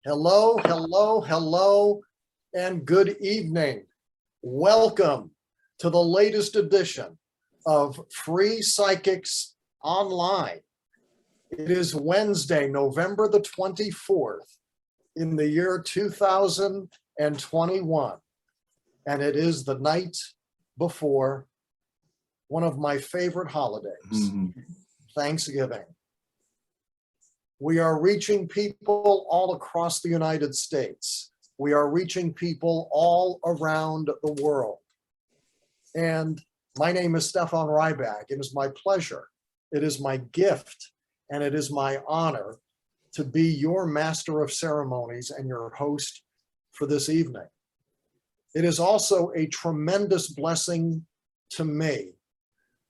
Hello, hello, hello, and good evening. Welcome to the latest edition of Free Psychics Online. It is Wednesday, November the 24th in the year 2021, and it is the night before one of my favorite holidays, Thanksgiving. We are reaching people all across the United States. We are reaching people all around the world. And my name is Stefan Rybak. It is my pleasure, it is my gift, and it is my honor to be your master of ceremonies and your host for this evening. It is also a tremendous blessing to me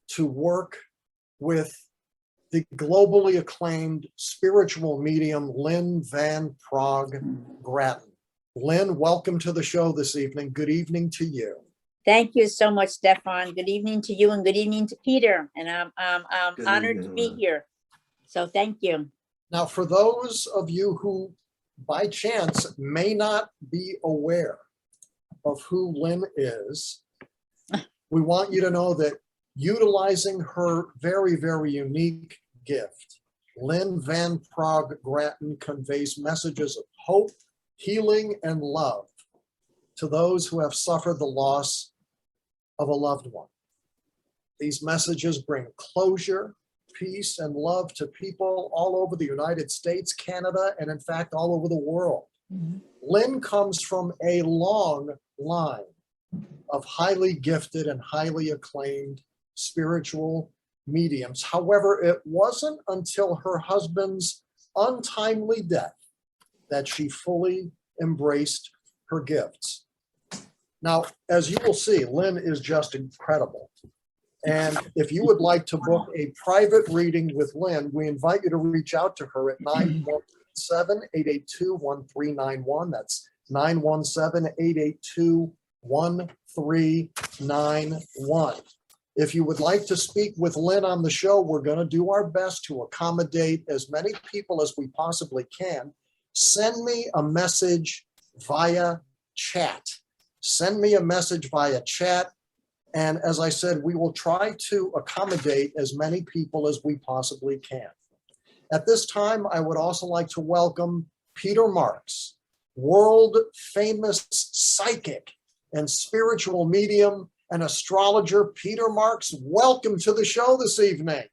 to work with the globally acclaimed spiritual medium, Lynn Van Praagh-Gratton. Lynn, welcome to the show this evening. Good evening to you. Thank you so much, Stefan. Good evening to you and good evening to Peter. And I'm honored to be here. So thank you. Now, for those of you who by chance may not be aware of who Lynn is, we want you to know that utilizing her very, very unique gift, Lynn Van Praagh-Gratton conveys messages of hope, healing, and love to those who have suffered the loss of a loved one. These messages bring closure, peace, and love to people all over the United States, Canada, and in fact, all over the world. Lynn comes from a long line of highly gifted and highly acclaimed spiritual mediums. However, it wasn't until her husband's untimely death that she fully embraced her gifts. Now, as you will see, Lynn is just incredible. And if you would like to book a private reading with Lynn, we invite you to reach out to her at 917-882-1391. That's 917-882-1391. If you would like to speak with Lynn on the show, we're going to do our best to accommodate as many people as we possibly can. Send me a message via chat. Send me a message via chat. And as I said, we will try to accommodate as many people as we possibly can. At this time, I would also like to welcome Peter Marks, world famous psychic and spiritual medium and astrologer. Peter Marks, welcome to the show this evening.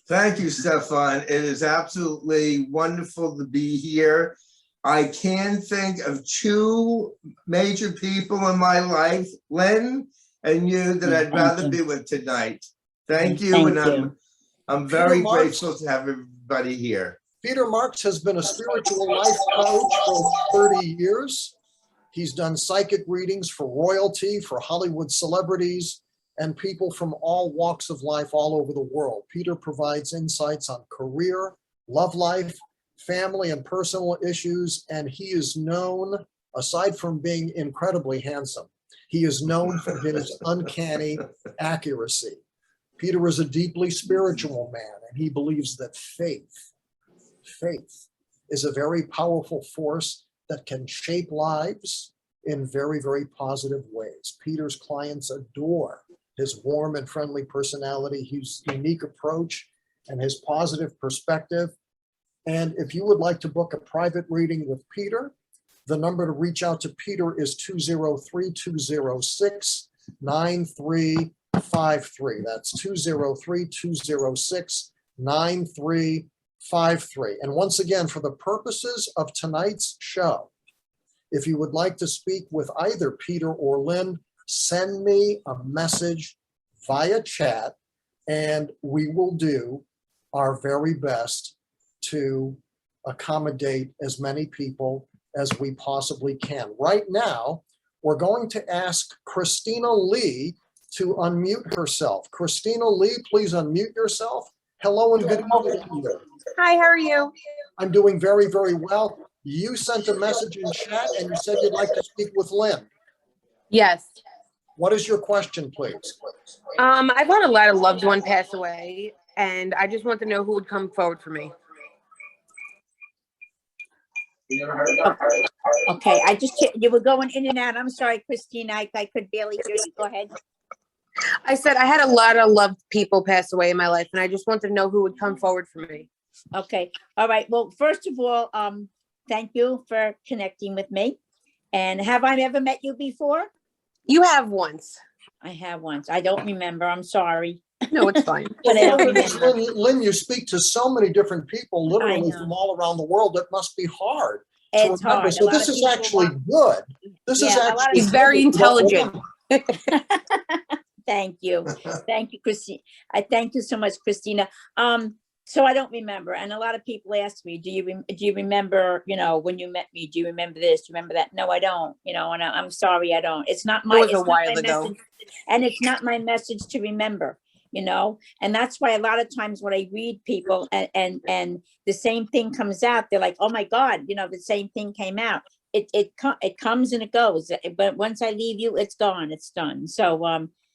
Thank you, Stefan. It is absolutely wonderful to be here. I can think of two major people in my life, Lynn and you, that I'd rather be with tonight. Thank you. And I'm very grateful to have everybody here. Peter Marks has been a spiritual life coach for 30 years. He's done psychic readings for royalty, for Hollywood celebrities, and people from all walks of life all over the world. Peter provides insights on career, love life, family, and personal issues, and he is known, aside from being incredibly handsome, he is known for his uncanny accuracy. Peter is a deeply spiritual man, and he believes that faith is a very powerful force that can shape lives in very, very positive ways. Peter's clients adore his warm and friendly personality, his unique approach, and his positive perspective. And if you would like to book a private reading with Peter, the number to reach out to Peter is 203-206-9353. That's 203-206-9353. And once again, for the purposes of tonight's show, if you would like to speak with either Peter or Lynn, send me a message via chat, and we will do our very best to accommodate as many people as we possibly can. Right now, we're going to ask Christina Lee to unmute herself. Christina Lee, please unmute yourself. Hello and good evening to you. Hi, how are you? I'm doing very, very well. You sent a message in chat and you said you'd like to speak with Lynn. Yes. What is your question, please? I've had a lot of loved one pass away, and I just want to know who would come forward for me. Okay, you were going in and out. I'm sorry, Christina, I could barely hear you. Go ahead. I said I had a lot of loved people pass away in my life, and I just wanted to know who would come forward for me. Okay, all right. Well, first of all, thank you for connecting with me. And have I ever met you before? You have once. I have once. I don't remember. I'm sorry. No, it's fine. But I don't Because, remember. Lynn, you speak to so many different people, literally know. from all around the world. It must be hard to It's remember. hard. A So lot this of is people actually want- good. This is Yeah, a lot of- actually He's very good that you don't intelligent. remember. Thank you. Thank you, Christine. I thank you so much, Christina. So I don't remember. And a lot of people ask me, do you remember, when you met me, do you remember this? Do you remember that? No, I don't, and I'm sorry, I don't. It's not my, It was it's a not while my ago. message, and it's not my message to remember, and that's why a lot of times when I read people and the same thing comes out, they're like, oh my God, the same thing came out. It comes and it goes, but once I leave you, it's gone, it's done.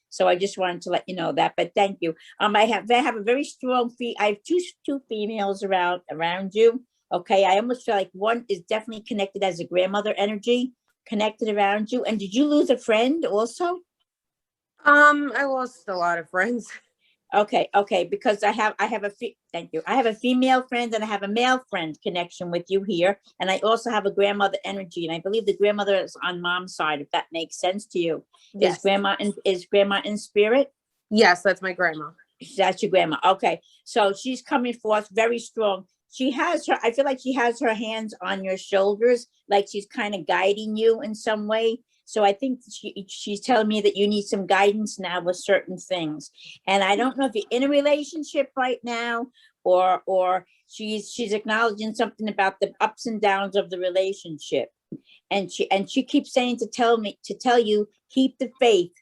So I just wanted to let you know that, but thank you. I have a very strong I have two females around you. Okay, I almost feel like one is definitely connected as a grandmother energy connected around you. And did you lose a friend also? I lost a lot of friends. Okay, because thank you. I have a female friend and I have a male friend connection with you here. And I also have a grandmother energy. And I believe the grandmother is on mom's side, if that makes sense to you. Yes. Is grandma in spirit? Yes, that's my grandma. That's your grandma. Okay. So she's coming forth very strong. I feel like she has her hands on your shoulders, like she's kind of guiding you in some way. So I think she's telling me that you need some guidance now with certain things. And I don't know if you're in a relationship right now or she's acknowledging something about the ups and downs of the relationship. And she keeps saying to tell you, keep the faith,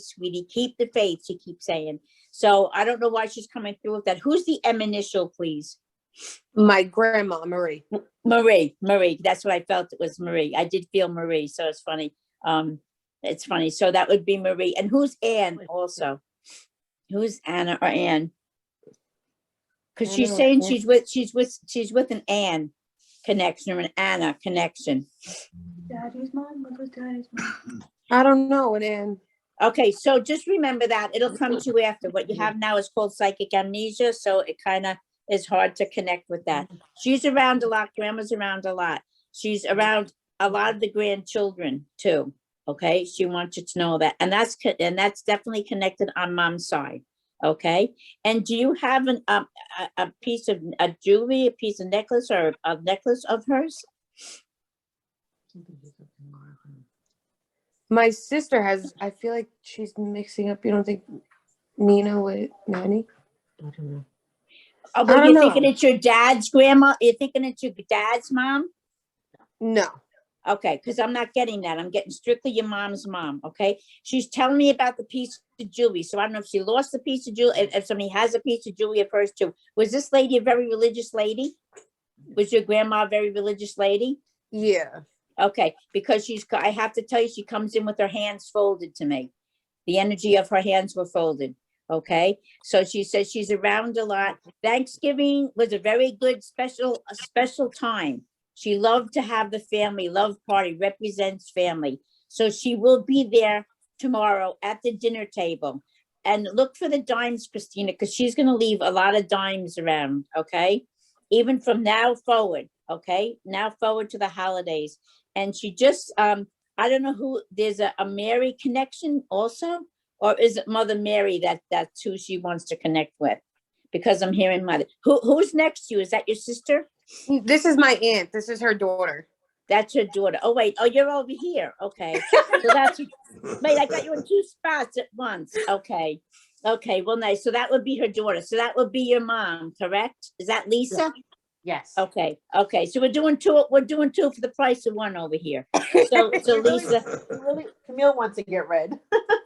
sweetie, keep the faith, she keeps saying. So I don't know why she's coming through with that. Who's the M initial, please? My grandma, Marie. Marie. That's what I felt, it was Marie. I did feel Marie, so it's funny. It's funny. So that would be Marie. And who's Anne also? Who's Anna or Anne? Because she's saying she's with an Anne connection or an Anna connection. Daddy's mom? What was daddy's mom? I don't know, and Okay, so just remember that it'll come to you after. What you have now is called psychic amnesia, so it kind of is hard to connect with that. She's around a lot. Grandma's around a lot. She's around a lot of the grandchildren too. Okay, she wants you to know that, and that's definitely connected on mom's side. Okay, and do you have a piece of jewelry, a piece of necklace, or a necklace of hers? my sister has, I feel like she's mixing up, you don't think Nina with Nanny? Oh, I well, don't you're know. thinking it's your dad's grandma? You're thinking it's your dad's mom? No. Okay, because I'm not getting that. I'm getting strictly your mom's mom, okay? She's telling me about the piece of jewelry. So I don't know if she lost the piece of jewelry, if somebody has a piece of jewelry of hers too. Was this lady a very religious lady? Was your grandma a very religious lady? Yeah. Okay, because I have to tell you, she comes in with her hands folded to me. The energy of her hands were folded. Okay, so she says she's around a lot. Thanksgiving was a very good special time. She loved to have the family love party, represents family. So she will be there tomorrow at the dinner table. And look for the dimes, Christina, because she's going to leave a lot of dimes around. Okay, even from now forward. Okay, now forward to the holidays. And she just, I don't know who, there's a Mary connection also, or is it Mother Mary that's who she wants to connect with? Because I'm hearing mother. Who's next to you? Is that your sister? This is my aunt. This is her daughter. That's her daughter. Oh, wait. Oh, you're over here. Okay. So that's, wait, I got you in two spots at once. Okay. Okay, well, nice. So that would be her daughter. So that would be your mom, correct? Is that Lisa? Yes. Okay, so we're doing two for the price of one over here. So Lisa, Camille wants to get red.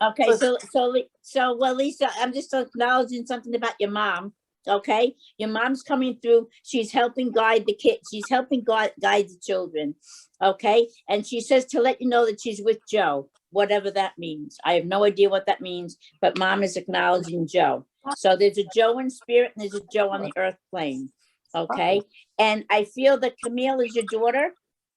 okay, well, Lisa, I'm just acknowledging something about your mom. Okay, your mom's coming through. She's helping guide the kids. She's helping guide the children. Okay, and she says to let you know that she's with Joe, whatever that means. I have no idea what that means, but mom is acknowledging Joe. So there's a Joe in spirit and there's a Joe on the earth plane. Okay, and I feel that Camille is your daughter.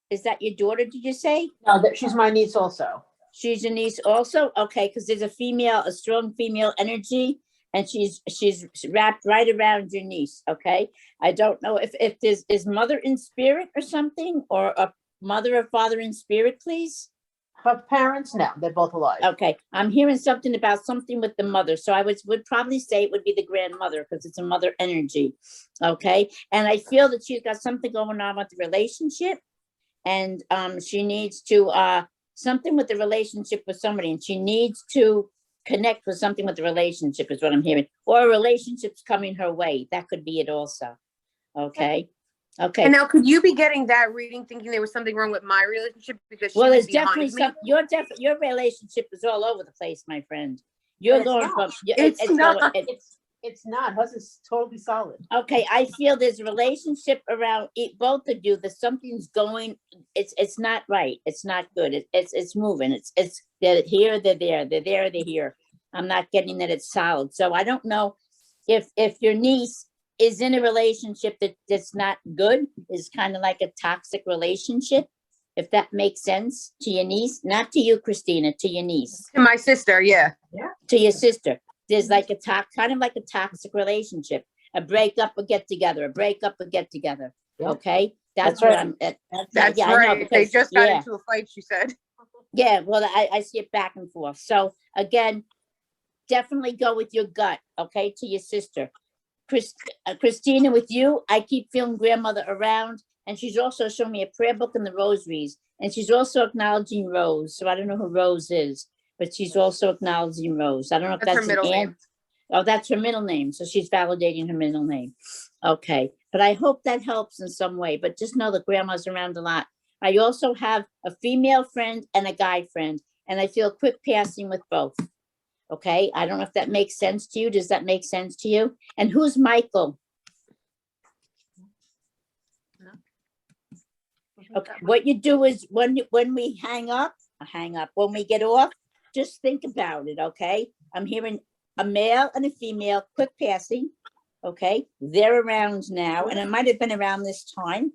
Is that your daughter, did you say? No, that she's my niece also. She's your niece also? Okay, because there's a strong female energy, and she's wrapped right around your niece, okay? I don't know if there's, is mother in spirit or something, or a mother or father in spirit, please? Her parents, no, they're both alive. Okay, I'm hearing something about something with the mother, so I would probably say it would be the grandmother, because it's a mother energy, okay? And I feel that she's got something going on with the relationship, and she needs to, something with the relationship with somebody, and she needs to connect with something with the relationship is what I'm hearing, or a relationship's coming her way. That could be it also, okay? Okay. And now, could you be getting that reading thinking there was something wrong with my relationship because she Well, was there's definitely behind me? your relationship is all over the place, my friend. You're But it's going not. from, It's not. It's not. Hers is totally solid. okay, I feel there's a relationship around both of you, that something's going, it's not right. It's not good. It's moving. It's they're here, they're there, they're there, they're here. I'm not getting that it's solid. So I don't know if your niece is in a relationship that's not good, is kind of like a toxic relationship, if that makes sense to your niece, not to you, Christina, to your niece, To my sister, yeah. to your sister. There's like kind of like a toxic relationship, a breakup or get together, a breakup or get together. Yeah. Okay, that's That's what right. That's yeah, I know, right. They because- just got yeah. into a fight, she said. Yeah, well, I see it back and forth. So again, definitely go with your gut, okay, to your sister. Christina, with you, I keep feeling grandmother around, and she's also showing me a prayer book and the rosaries, and she's also acknowledging Rose. So I don't know who Rose is, but she's also acknowledging Rose. I don't know if That's her that's middle an aunt. name. Oh, that's her middle name. So she's validating her middle name. Okay, but I hope that helps in some way, but just know that grandma's around a lot. I also have a female friend and a guy friend, and I feel quick passing with both. Okay, I don't know if that makes sense to you. Does that make sense to you? And who's Michael? Okay, what you do is when we hang up, when we get off, just think about it, okay? I'm hearing a male and a female, quick passing, okay? They're around now, and it might have been around this time,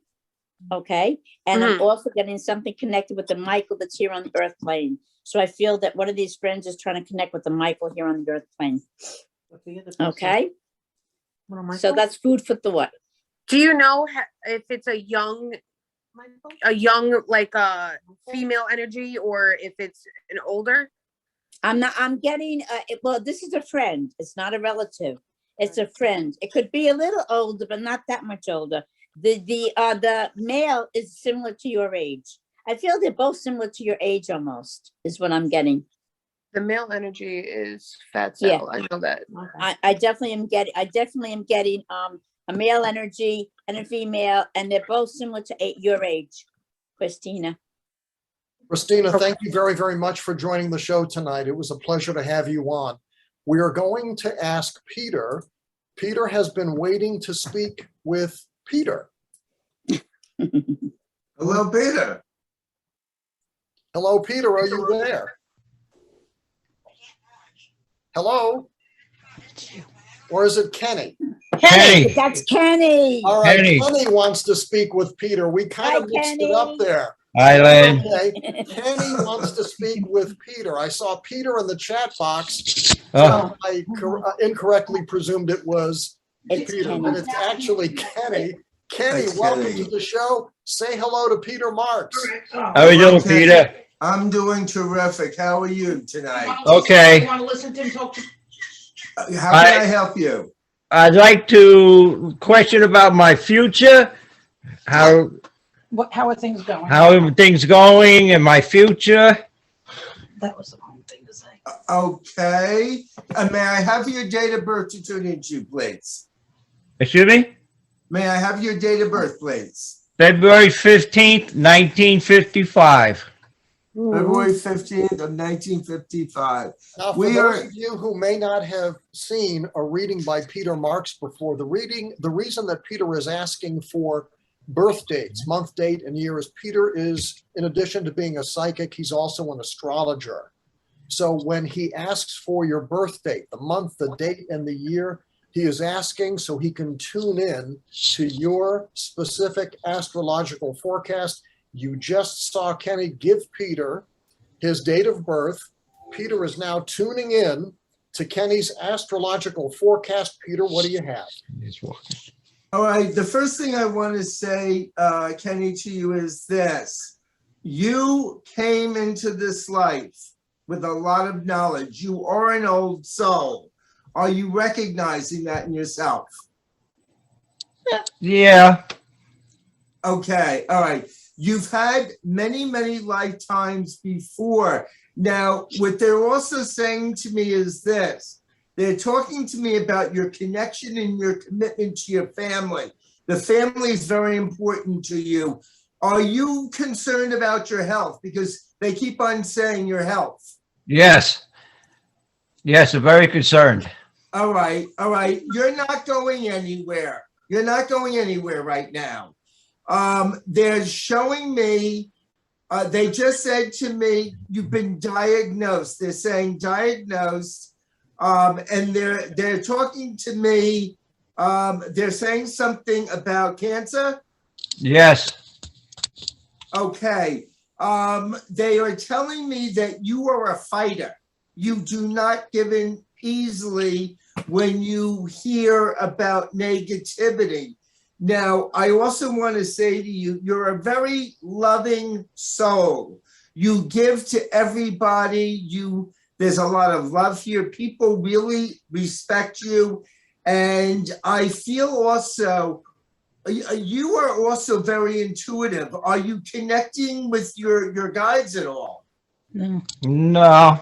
okay? And I'm also getting something connected with the Michael that's here on the earth plane. So I feel that one of these friends is trying to connect with the Michael here on the earth plane, okay? So that's food for thought. Do you know if it's a young like female energy, or if it's an older? I'm getting, well, this is a friend. It's not a relative. It's a friend. It could be a little older, but not that much older. The male is similar to your age. I feel they're both similar to your age almost, is what I'm getting. The male energy is fat cell. Yeah. I know that. I definitely am getting a male energy and a female, and they're both similar to your age, Christina. Christina, thank you very, very much for joining the show tonight. It was a pleasure to have you on. We are going to ask Peter. Peter has been waiting to speak with Peter. Hello, Peter. Hello, Peter, are you there? Hello? Or is it Kenny? Kenny. That's Kenny. All right, Kenny. Kenny wants to speak with Peter. We kind Hi, of mixed it up Kenny. there. Hi, Lynn. Okay, Kenny wants to speak with Peter. I saw Peter in the chat box. Oh, I incorrectly presumed it was It's Peter, Kenny. but it's actually Kenny. Kenny, That's welcome Kenny. to the show. Say hello to Peter Marks. how are you doing, Okay. Peter? I'm doing terrific. How are you tonight? Okay. You want to listen to him talk? How can I help you? I'd like to question about my future, how How are things going? everything's going and my future. That was the wrong thing to say. Okay. May I have your date of birth to tune into, please? Excuse me? May I have your date of birth, please? February 15th, 1955. February 15th of 1955. Now, for We those are- of you who may not have seen a reading by Peter Marks before, the reason that Peter is asking for birth dates, month, date, and year is Peter is, in addition to being a psychic, he's also an astrologer. So when he asks for your birth date, the month, the date, and the year, He is asking so he can tune in to your specific astrological forecast. You just saw Kenny give Peter his date of birth. Peter is now tuning in to Kenny's astrological forecast. Peter, what do you have? He's walking. All right, the first thing I want to say, Kenny, to you is this. You came into this life with a lot of knowledge. You are an old soul. Are you recognizing that in yourself? Yeah. Okay, all right. You've had many, many lifetimes before. Now, what they're also saying to me is this. They're talking to me about your connection and your commitment to your family. The family is very important to you. Are you concerned about your health? Because they keep on saying your health. Yes. Yes, I'm very concerned. All right, all right. You're not going anywhere. You're not going anywhere right now. They're showing me, they just said to me, you've been diagnosed. They're saying diagnosed. And they're talking to me. They're saying something about cancer. Yes. Okay. They are telling me that you are a fighter. You do not give in easily when you hear about negativity. Now, I also want to say to you, you're a very loving soul. You give to everybody. There's a lot of love here. People really respect you. And I feel also, you are also very intuitive. Are you connecting with your guides at all? No. No.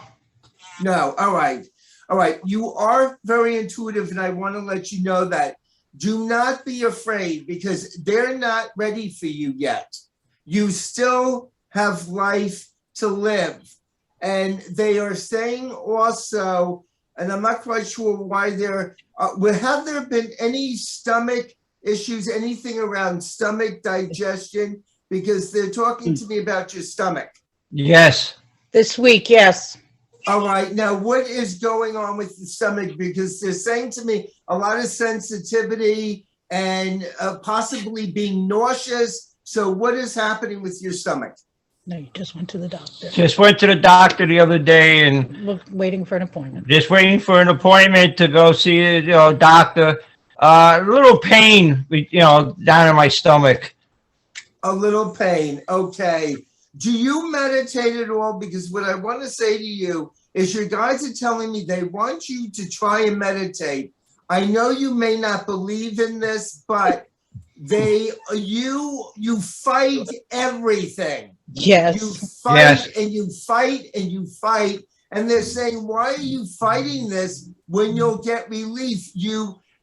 No, all right. All right, you are very intuitive, and I want to let you know that. Do not be afraid because they're not ready for you yet. You still have life to live. And they are saying also, and I'm not quite sure why have there been any stomach issues, anything around stomach digestion? Because they're talking to me about your stomach. Yes. This week, yes. All right, now what is going on with the stomach? Because they're saying to me a lot of sensitivity and possibly being nauseous. So what is happening with your stomach? No, you just went to the doctor. Just went to the doctor the other day and Waiting for an appointment. just waiting for an appointment to go see a doctor. A little pain, down in my stomach. A little pain, okay. Do you meditate at all? Because what I want to say to you is your guides are telling me they want you to try and meditate. I know you may not believe in this, but you fight everything. Yes. You fight Yes. and you fight and you fight. And they're saying, why are you fighting this when you'll get relief?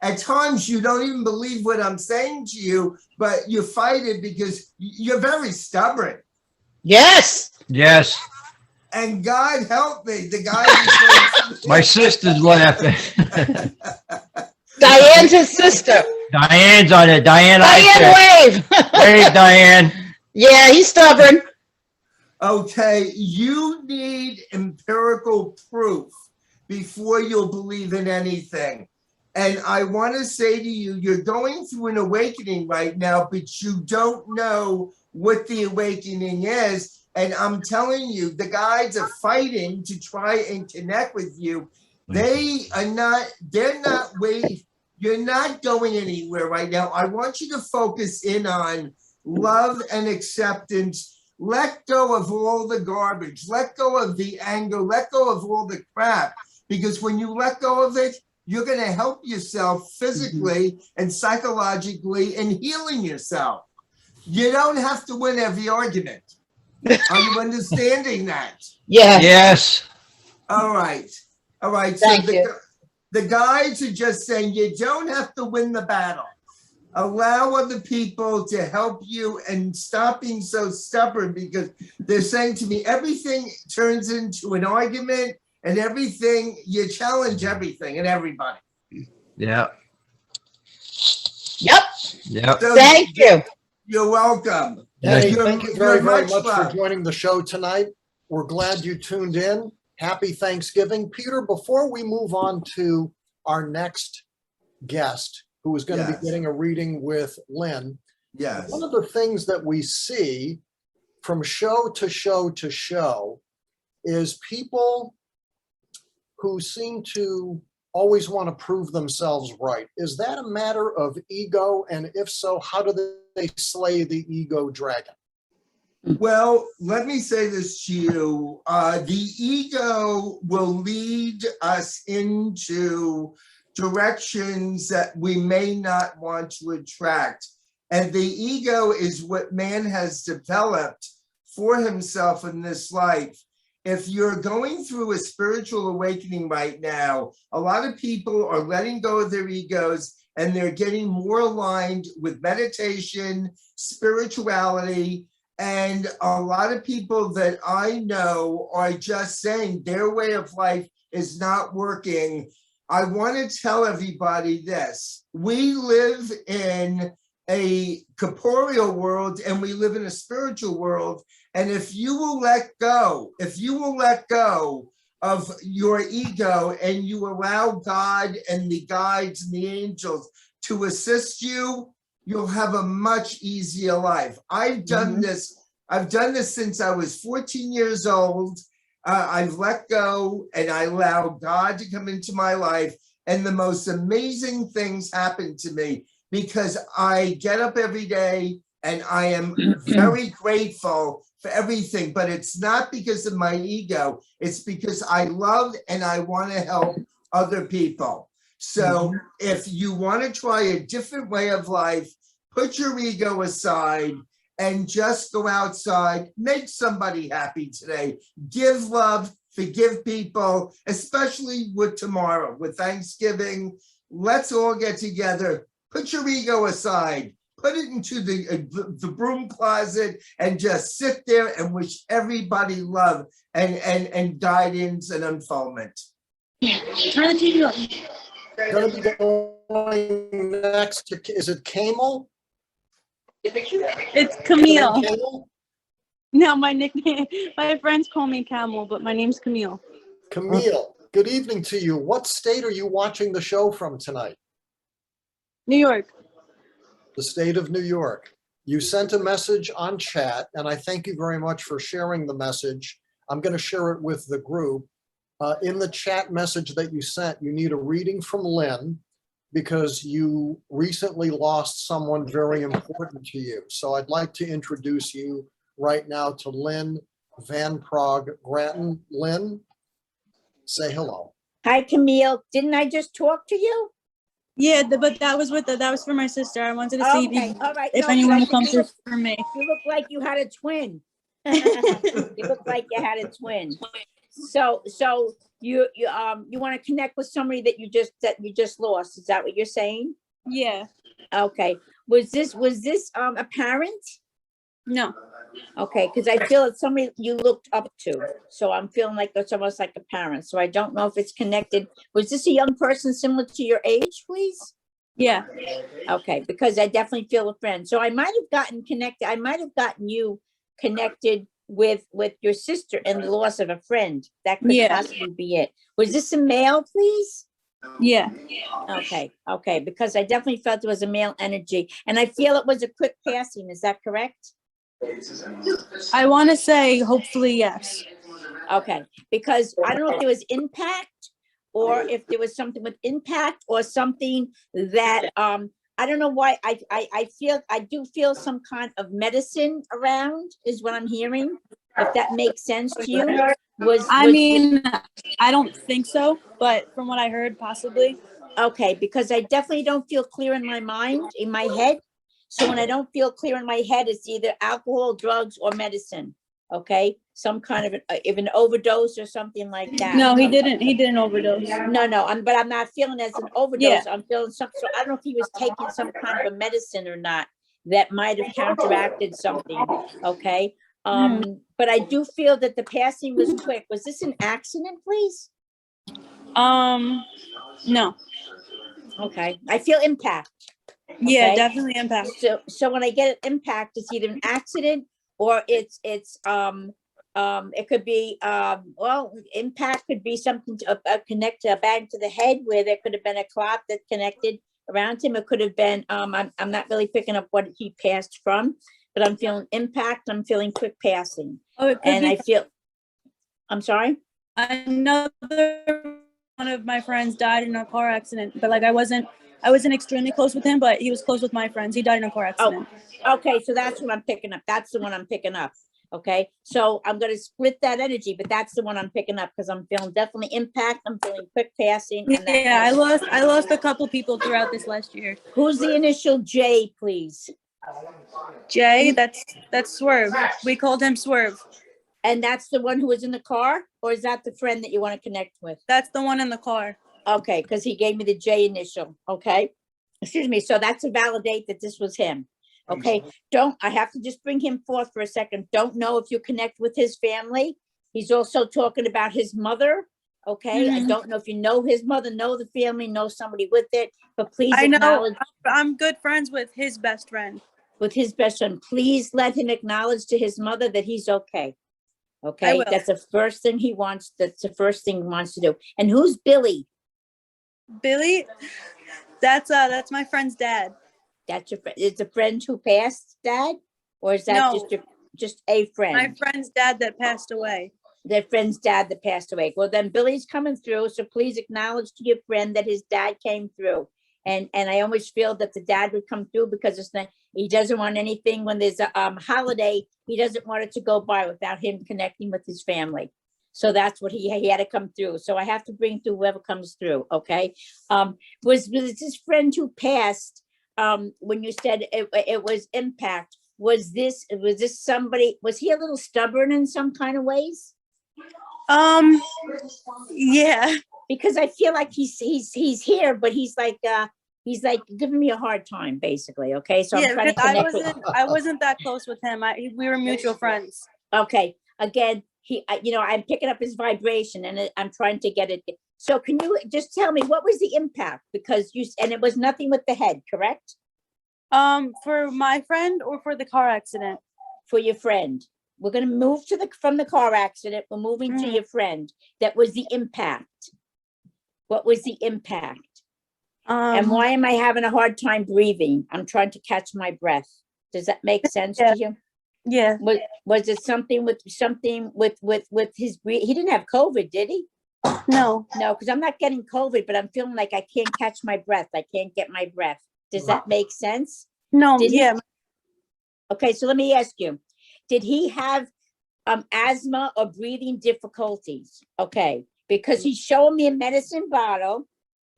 At times, you don't even believe what I'm saying to you, but you fight it because you're very stubborn. Yes. Yes. And God help me, the guy. My sister's laughing. Diane's his sister. Diane's on it. Diane, Diane, wave. Wave, Diane. Yeah, he's stubborn. Okay, you need empirical proof before you'll believe in anything. And I want to say to you, you're going through an awakening right now, but you don't know what the awakening is. And I'm telling you, the guides are fighting to try and connect with you. They're not waiting. You're not going anywhere right now. I want you to focus in on love and acceptance. Let go of all the garbage. Let go of the anger. Let go of all the crap. Because when you let go of it, you're going to help yourself physically and psychologically and healing yourself. You don't have to win every argument. Are you understanding that? Yes. Yes. All right. All right. Thank you. The guides are just saying you don't have to win the battle. Allow other people to help you and stop being so stubborn, because they're saying to me, everything turns into an argument and everything, you challenge everything and everybody. Yeah. Yep. Yep. So Thank you. You're welcome. Hey, You're- thank you very, you're very much much for loved. joining the show tonight. We're glad you tuned in. Happy Thanksgiving. Peter, before we move on to our next guest who is going to Yes. be getting a reading with Lynn. Yes. One of the things that we see from show to show to show is people who seem to always want to prove themselves right. Is that a matter of ego? And if so, how do they slay the ego dragon? Well, let me say this to you. The ego will lead us into directions that we may not want to attract. And the ego is what man has developed for himself in this life. If you're going through a spiritual awakening right now, a lot of people are letting go of their egos and they're getting more aligned with meditation, spirituality, and a lot of people that I know are just saying their way of life is not working. I want to tell everybody this. We live in a corporeal world and we live in a spiritual world. And if you will let go of your ego and you allow God and the guides and the angels to assist you, you'll have a much easier life. I've done this since I was 14 years old. I've let go and I allow God to come into my life. And the most amazing things happen to me because I get up every day and I am very grateful for everything, but it's not because of my ego. It's because I love and I want to help other people. So if you want to try a different way of life, put your ego aside and just go outside, make somebody happy today, give love, forgive people, especially with tomorrow, with Thanksgiving. Let's all get together, put your ego aside, put it into the broom closet and just sit there and wish everybody love and guidance and unfoldment. Going to be going next to, is it Camel? It's Camille. Camel? No, my nickname, my friends call me Camel, but my name's Camille. Camille, good evening to you. What state are you watching the show from tonight? New York. The state of New York. You sent a message on chat, and I thank you very much for sharing the message. I'm going to share it with the group. In the chat message that you sent, you need a reading from Lynn because you recently lost someone very important to you. So I'd like to introduce you right now to Lynn Van Praagh-Gratton. Lynn, say hello. Hi, Camille. Didn't I just talk to you? Yeah, but that was for my sister. I wanted to see Okay, all right. if No, anyone will but come you through look- for me. You look like you had a twin. You look like you had a twin. So you want to connect with somebody that you just lost. Is that what you're saying? Yeah. Okay. Was this a parent? No. Okay, because I feel it's somebody you looked up to. So I'm feeling like it's almost like a parent. So I don't know if it's connected. Was this a young person similar to your age, please? Yeah. Okay, because I definitely feel a friend. So I might have gotten connected. I might have gotten you connected with your sister and the loss of a friend. That could possibly be it. Was this a male, please? Yeah. Okay, because I definitely felt it was a male energy. And I feel it was a quick passing. Is that correct? I want to say hopefully yes. Okay, because I don't know if there was impact or if there was something with impact or something that I don't know why I do feel some kind of medicine around is what I'm hearing. If that makes sense to you. I don't think so, but from what I heard, possibly. Okay, because I definitely don't feel clear in my mind, in my head. So when I don't feel clear in my head, it's either alcohol, drugs, or medicine. Okay, some kind of an overdose or something like that. No, he didn't overdose. No, but I'm not feeling as an overdose. I'm feeling something. So I don't know if he was taking some kind of a medicine or not that might have counteracted something. Okay. But I do feel that the passing was quick. Was this an accident, please? No. Okay. I feel impact. Yeah, Okay? definitely impact. So when I get an impact, it's either an accident or it's it could be impact could be something to connect to a bang to the head where there could have been a clot that connected around him. It could have been, I'm not really picking up what he passed from, but I'm feeling impact. I'm feeling quick passing. Oh, it could And I be feel, I'm sorry? another one of my friends died in a car accident, but like I wasn't extremely close with him, but he was close with my friends. He died in a car accident. Okay, so that's what I'm picking up. That's the one I'm picking up. Okay, so I'm gonna split that energy, but that's the one I'm picking up because I'm feeling definitely impact. I'm feeling quick passing. And that Yeah, kind of- I lost a couple people throughout this last year. Who's the initial J, please? Jay, that's Swerve. We called him Swerve. And that's the one who was in the car, or is that the friend that you want to connect with? That's the one in the car. Okay, because he gave me the J initial. Okay, excuse me. So that's to validate that this was him. Okay, I have to just bring him forth for a second. Don't know if you connect with his family. He's also talking about his mother. Okay, I Mhm. don't know if you know his mother, know the family, know somebody with it, but please I know. acknowledge I'm good friends with his best friend. with his best friend. Please let him acknowledge to his mother that he's okay. Okay, will. that's the first thing he wants. That's the first thing he wants to do. And who's Billy? Billy, that's my friend's dad. That's your friend. It's a friend who passed, Dad, or is that No. just a friend? My friend's dad that passed away. Their friend's dad that passed away. Well, then Billy's coming through, so please acknowledge to your friend that his dad came through. And I always feel that the dad would come through because it's not, he doesn't want anything when there's a holiday, he doesn't want it to go by without him connecting with his family. So that's what he had to come through. So I have to bring through whoever comes through, okay? Was his friend who passed, when you said it was impact, was this somebody, was he a little stubborn in some kind of ways? Yeah. Because I feel like he's here, but he's like giving me a hard time, basically. Okay, so I'm Yeah, trying to because connect with. I wasn't that close with him. We were mutual friends. Okay, again, I'm picking up his vibration, and I'm trying to get it. So can you just tell me what was the impact? Because and it was nothing with the head, correct? For my friend or for the car accident? For your friend. We're gonna move from the car accident. We're moving to your friend. That was the impact. What was the impact? And why am I having a hard time breathing? I'm trying to catch my breath. Does that make sense to you? Yeah. Was it something with his breathing? He didn't have COVID, did he? No. No, because I'm not getting COVID, but I'm feeling like I can't catch my breath. I can't get my breath. Does that make sense? No. Did he- Yeah. Okay, so let me ask you, did he have asthma or breathing difficulties? Okay, because he's showing me a medicine bottle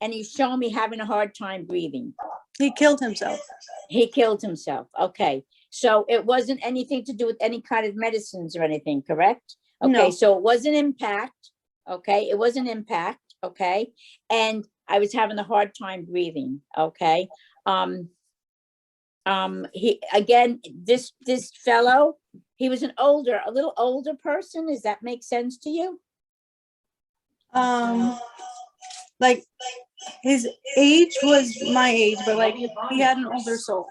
and he's showing me having a hard time breathing. He killed himself. He killed himself. Okay, so it wasn't anything to do with any kind of medicines or anything, correct? Okay, No. so it was an impact. Okay, it was an impact. Okay, and I was having a hard time breathing. Okay, he again, this fellow, he was a little older person. Does that make sense to you? Like his age was my age, but like he had an older soul.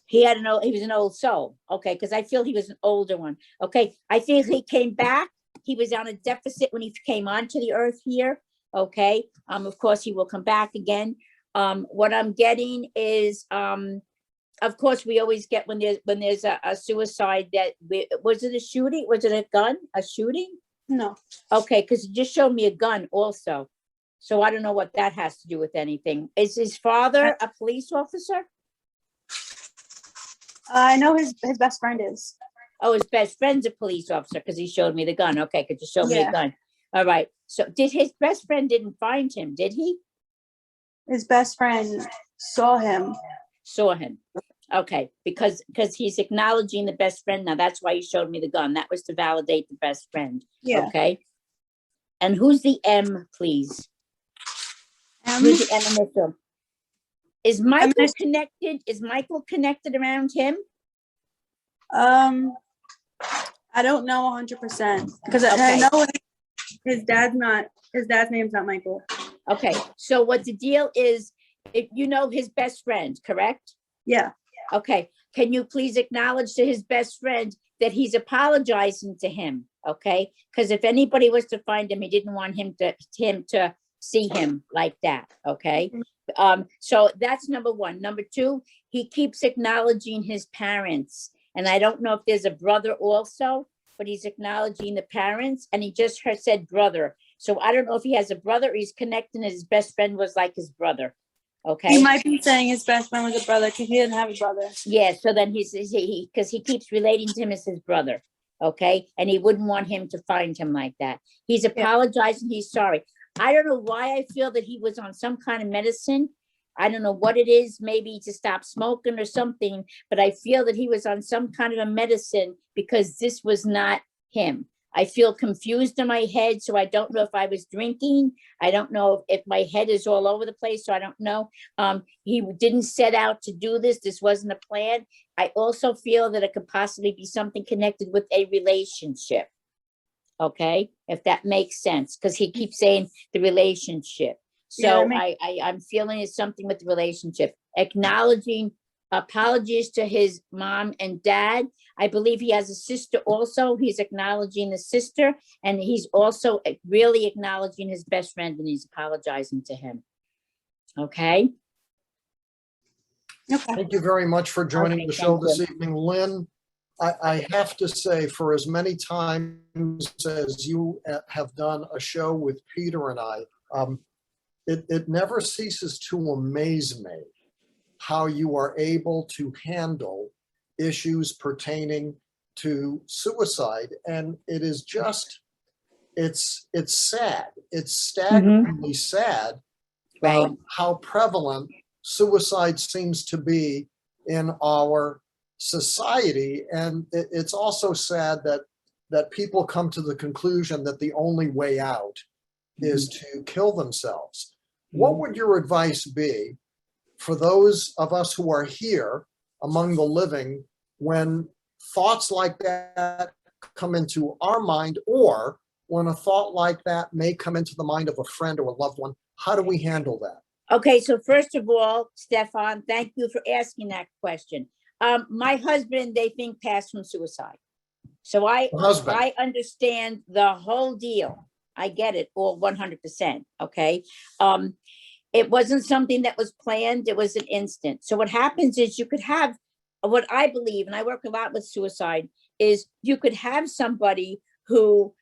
He was an old soul. Okay, because I feel he was an older one. Okay, I feel he came back. He was on a deficit when he came onto the earth here. Okay, of course he will come back again. What I'm getting is, of course, we always get when there's a suicide was it a shooting? Was it a gun? A shooting? No. Okay, because it just showed me a gun also. So I don't know what that has to do with anything. Is his father a police officer? I know his best friend is. Oh, his best friend's a police officer because he showed me the gun. Okay, because you showed me a Yeah. gun. All right. So did his best friend didn't find him, did he? His best friend saw him. Saw him. Okay, because he's acknowledging the best friend now. That's why he showed me the gun. That was to validate the best friend. Yeah. Okay. And who's the M, please? Who's the M initial? Is Michael connected? Is Michael connected around him? I don't know 100% because I know his dad's name's not Michael. Okay, so what the deal is, if you know his best friend, correct? Yeah. Okay, can you please acknowledge to his best friend that he's apologizing to him? Okay, because if anybody was to find him, he didn't want him to see him like that. Okay, So that's number one. Number two, he keeps acknowledging his parents. And I don't know if there's a brother also, but he's acknowledging the parents, and he just said brother. So I don't know if he has a brother or he's connecting his best friend was like his brother. He Okay. might be saying his best friend was a brother because he didn't have a brother. Yeah. So then because he keeps relating to him as his brother. Okay. And he wouldn't want him to find him like that. He's apologizing. He's sorry. I don't know why I feel that he was on some kind of medicine. I don't know what it is, maybe to stop smoking or something, but I feel that he was on some kind of a medicine because this was not him. I feel confused in my head, so I don't know if I was drinking. I don't know if my head is all over the place, so I don't know. He didn't set out to do this. This wasn't a plan. I also feel that it could possibly be something connected with a relationship. Okay, if that makes sense, because he keeps saying the relationship. So I'm feeling it's something with the relationship, acknowledging apologies to his mom and dad. I believe he has a sister also. He's acknowledging the sister, and he's also really acknowledging his best friend, and he's apologizing to him. Okay. Thank you very much for joining Okay, the show thank this you. evening, Lynn. I have to say, for as many times as you have done a show with Peter and I, it never ceases to amaze me how you are able to handle issues pertaining to suicide. And it is just, it's sad. It's staggeringly sad Right. how prevalent suicide seems to be in our society. And it's also sad that people come to the conclusion that the only way out is to kill themselves. What would your advice be for those of us who are here among the living when thoughts like that come into our mind, or when a thought like that may come into the mind of a friend or a loved one? How do we handle that? Okay, so first of all, Stefan, thank you for asking that question. My husband, they think, passed from suicide. So I understand the whole deal. I get it all 100%. Okay. It wasn't something that was planned. It was an instant. So what happens is you could have what I believe, and I work a lot with suicide, is you could have somebody who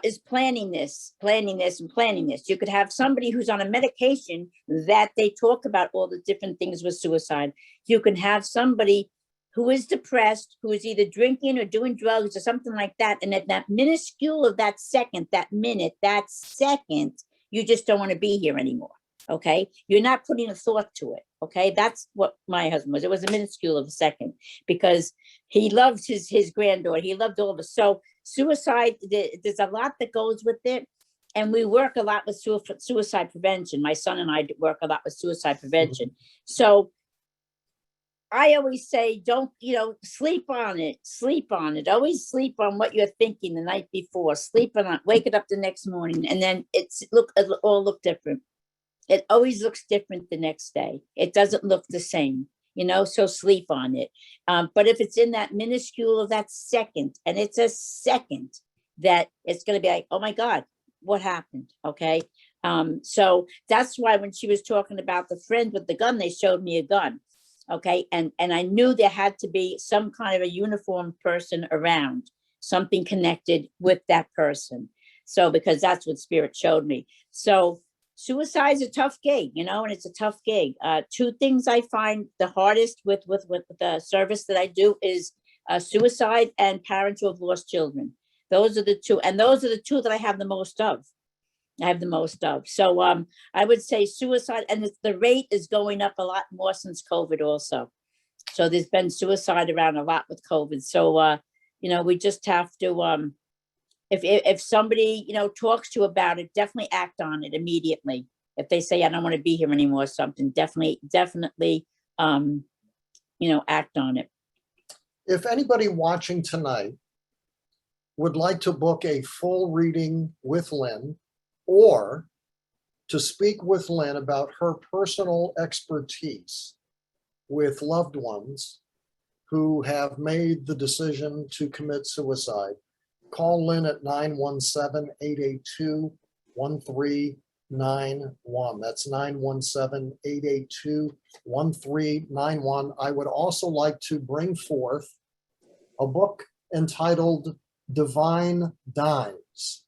is planning this. You could have somebody who's on a medication that they talk about all the different things with suicide. You can have somebody who is depressed, who is either drinking or doing drugs or something like that. And at that minuscule of that second, that minute, that second, you just don't want to be here anymore. Okay. You're not putting a thought to it. Okay. That's what my husband was. It was a minuscule of a second because he loved his granddaughter. He loved all of us. So suicide, there's a lot that goes with it. And we work a lot with suicide prevention. My son and I work a lot with suicide prevention. So I always say, don't, sleep on it. Always sleep on what you're thinking the night before. Sleep on it, wake it up the next morning. And then it'll all look different. It always looks different the next day. It doesn't look the same, so sleep on it. But if it's in that minuscule of that second, and it's a second, that it's going to be like, oh my God, what happened? Okay. So that's why when she was talking about the friend with the gun, they showed me a gun. Okay. And I knew there had to be some kind of a uniformed person around, something connected with that person. So, because that's what spirit showed me. So suicide is a tough gig, and it's a tough gig. Two things I find the hardest with the service that I do is suicide and parents who have lost children. Those are the two. And those are the two that I have the most of. So I would say suicide, and the rate is going up a lot more since COVID also. So there's been suicide around a lot with COVID. So, we just have to, if somebody, talks to you about it, definitely act on it immediately. If they say, I don't want to be here anymore or something, definitely, act on it. If anybody watching tonight would like to book a full reading with Lynn, or to speak with Lynn about her personal expertise with loved ones who have made the decision to commit suicide, call Lynn at 917-882-1333. That's 917-882-1391. I would also like to bring forth a book entitled Divine Dimes,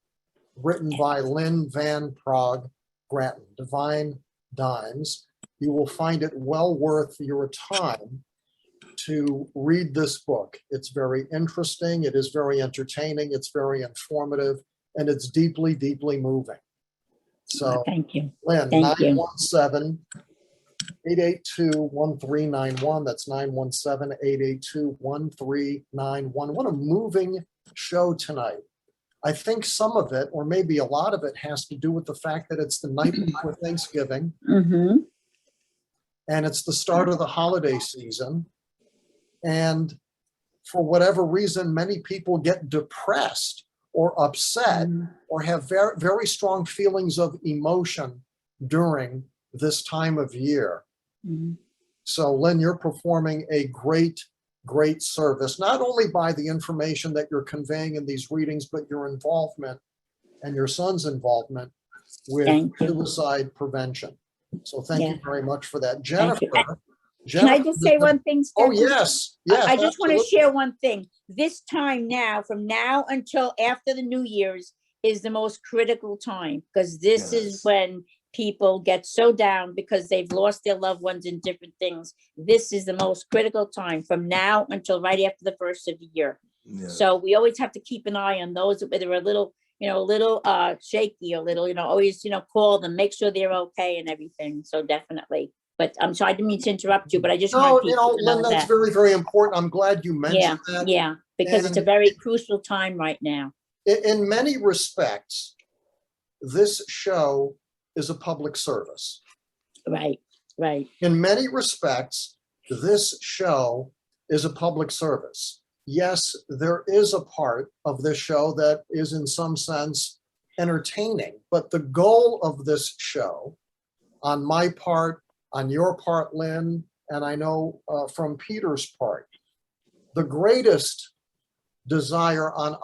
written by Lynn Van Praagh-Gratton. Divine Dimes. You will find it well worth your time to read this book. It's very interesting. It is very entertaining. It's very informative, and it's deeply, deeply moving. So, Thank you. Lynn, Thank you. 917-882-1391. That's 917-882-1391. What a moving show tonight. I think some of it, or maybe a lot of it, has to do with the fact that it's the night before Thanksgiving, Mm-hmm. and it's the start of the holiday season. And for whatever reason, many people get depressed or upset or have very, very strong feelings of emotion during this time of year. Mm-hmm. So, Lynn, you're performing a great, great service, not only by the information that you're conveying in these readings, but your involvement and your son's involvement with Thank you. suicide prevention. So thank you Yeah. very much for that. Thank you. Jennifer, Can I just say one thing, Oh, Stephanie? yes, yes. I just want to absolutely. share one thing. This time now, from now until after the New Year's, is the most critical time, because this is Yes. when people get so down because they've lost their loved ones in different things. This is the most critical time from now until right after the first of the year. Yeah. So we always have to keep an eye on those that are a little, shaky, a little, always, call them, make sure they're okay and everything. So definitely. But I'm sorry, I didn't mean to interrupt you, but I just No, want people to know Lynn, that's that. very, very important. I'm glad you Yeah, mentioned that. yeah, because it's a And- very crucial time right now. In many respects, this show is a public service. Right, right. In many respects, this show is a public service. Yes, there is a part of this show that is in some sense entertaining, but the goal of this show, on my part, on your part, Lynn, and I know from Peter's part, the greatest desire on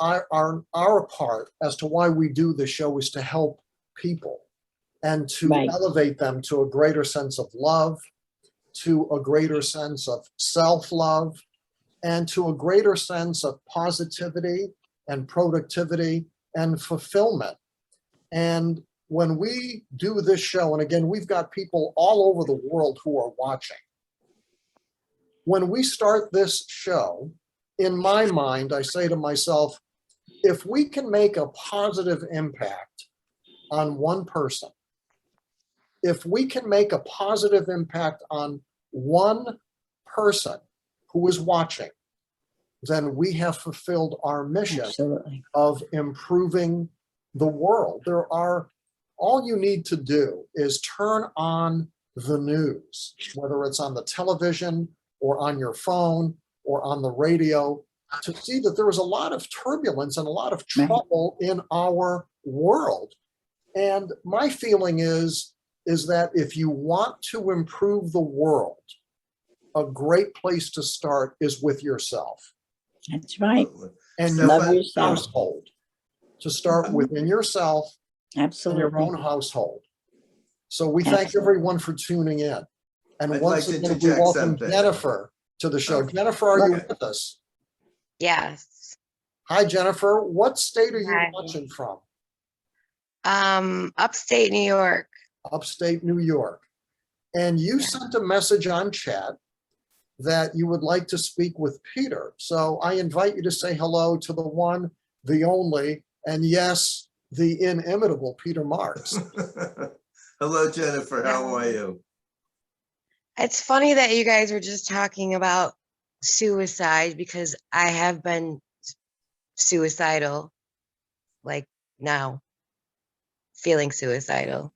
our part as to why we do the show is to help people and to Right. elevate them to a greater sense of love, to a greater sense of self-love, and to a greater sense of positivity and productivity and fulfillment. And when we do this show, and again, we've got people all over the world who are watching. When we start this show, in my mind, I say to myself, if we can make a positive impact on one person, if we can make a positive impact on one person who is watching, then we have fulfilled our mission Absolutely. of improving the world. All you need to do is turn on the news, whether it's on the television or on your phone or on the radio, to see that there is a lot of turbulence and a lot of trouble in our world. And my feeling is that if you want to improve the world, a great place to start is with yourself That's right. and Love your yourself. household. To start within yourself and Absolutely. your own household. So we thank Absolutely. everyone for tuning in. And I'd once like to again, we interject welcome something. Jennifer to the show. Okay. Jennifer, are you Okay. with us? Yes. Hi, Jennifer. What state are you Hi. watching from? Upstate New York. Upstate New York. And you sent a message on chat that you would like to speak with Peter. So I invite you to say hello to the one, the only, and yes, the inimitable Peter Marks. Hello, Jennifer. How are you? It's funny that you guys were just talking about suicide because I have been suicidal, like now, feeling suicidal.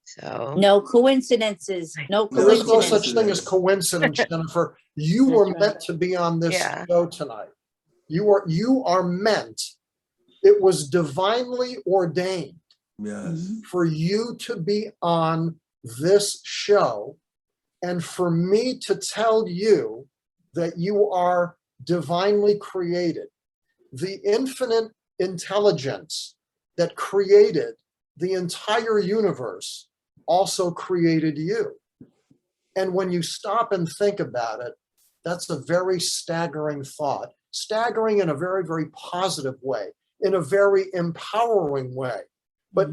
So No coincidences. No No, There is no coincidences. such thing as coincidence, Jennifer. You That's were right. meant to be on this Yeah. show tonight. You are meant. It was divinely ordained Yes. for you to be on this show and for me to tell you that you are divinely created. The infinite intelligence that created the entire universe also created you. And when you stop and think about it, that's a very staggering thought, staggering in a very, very positive way, in a very empowering way. But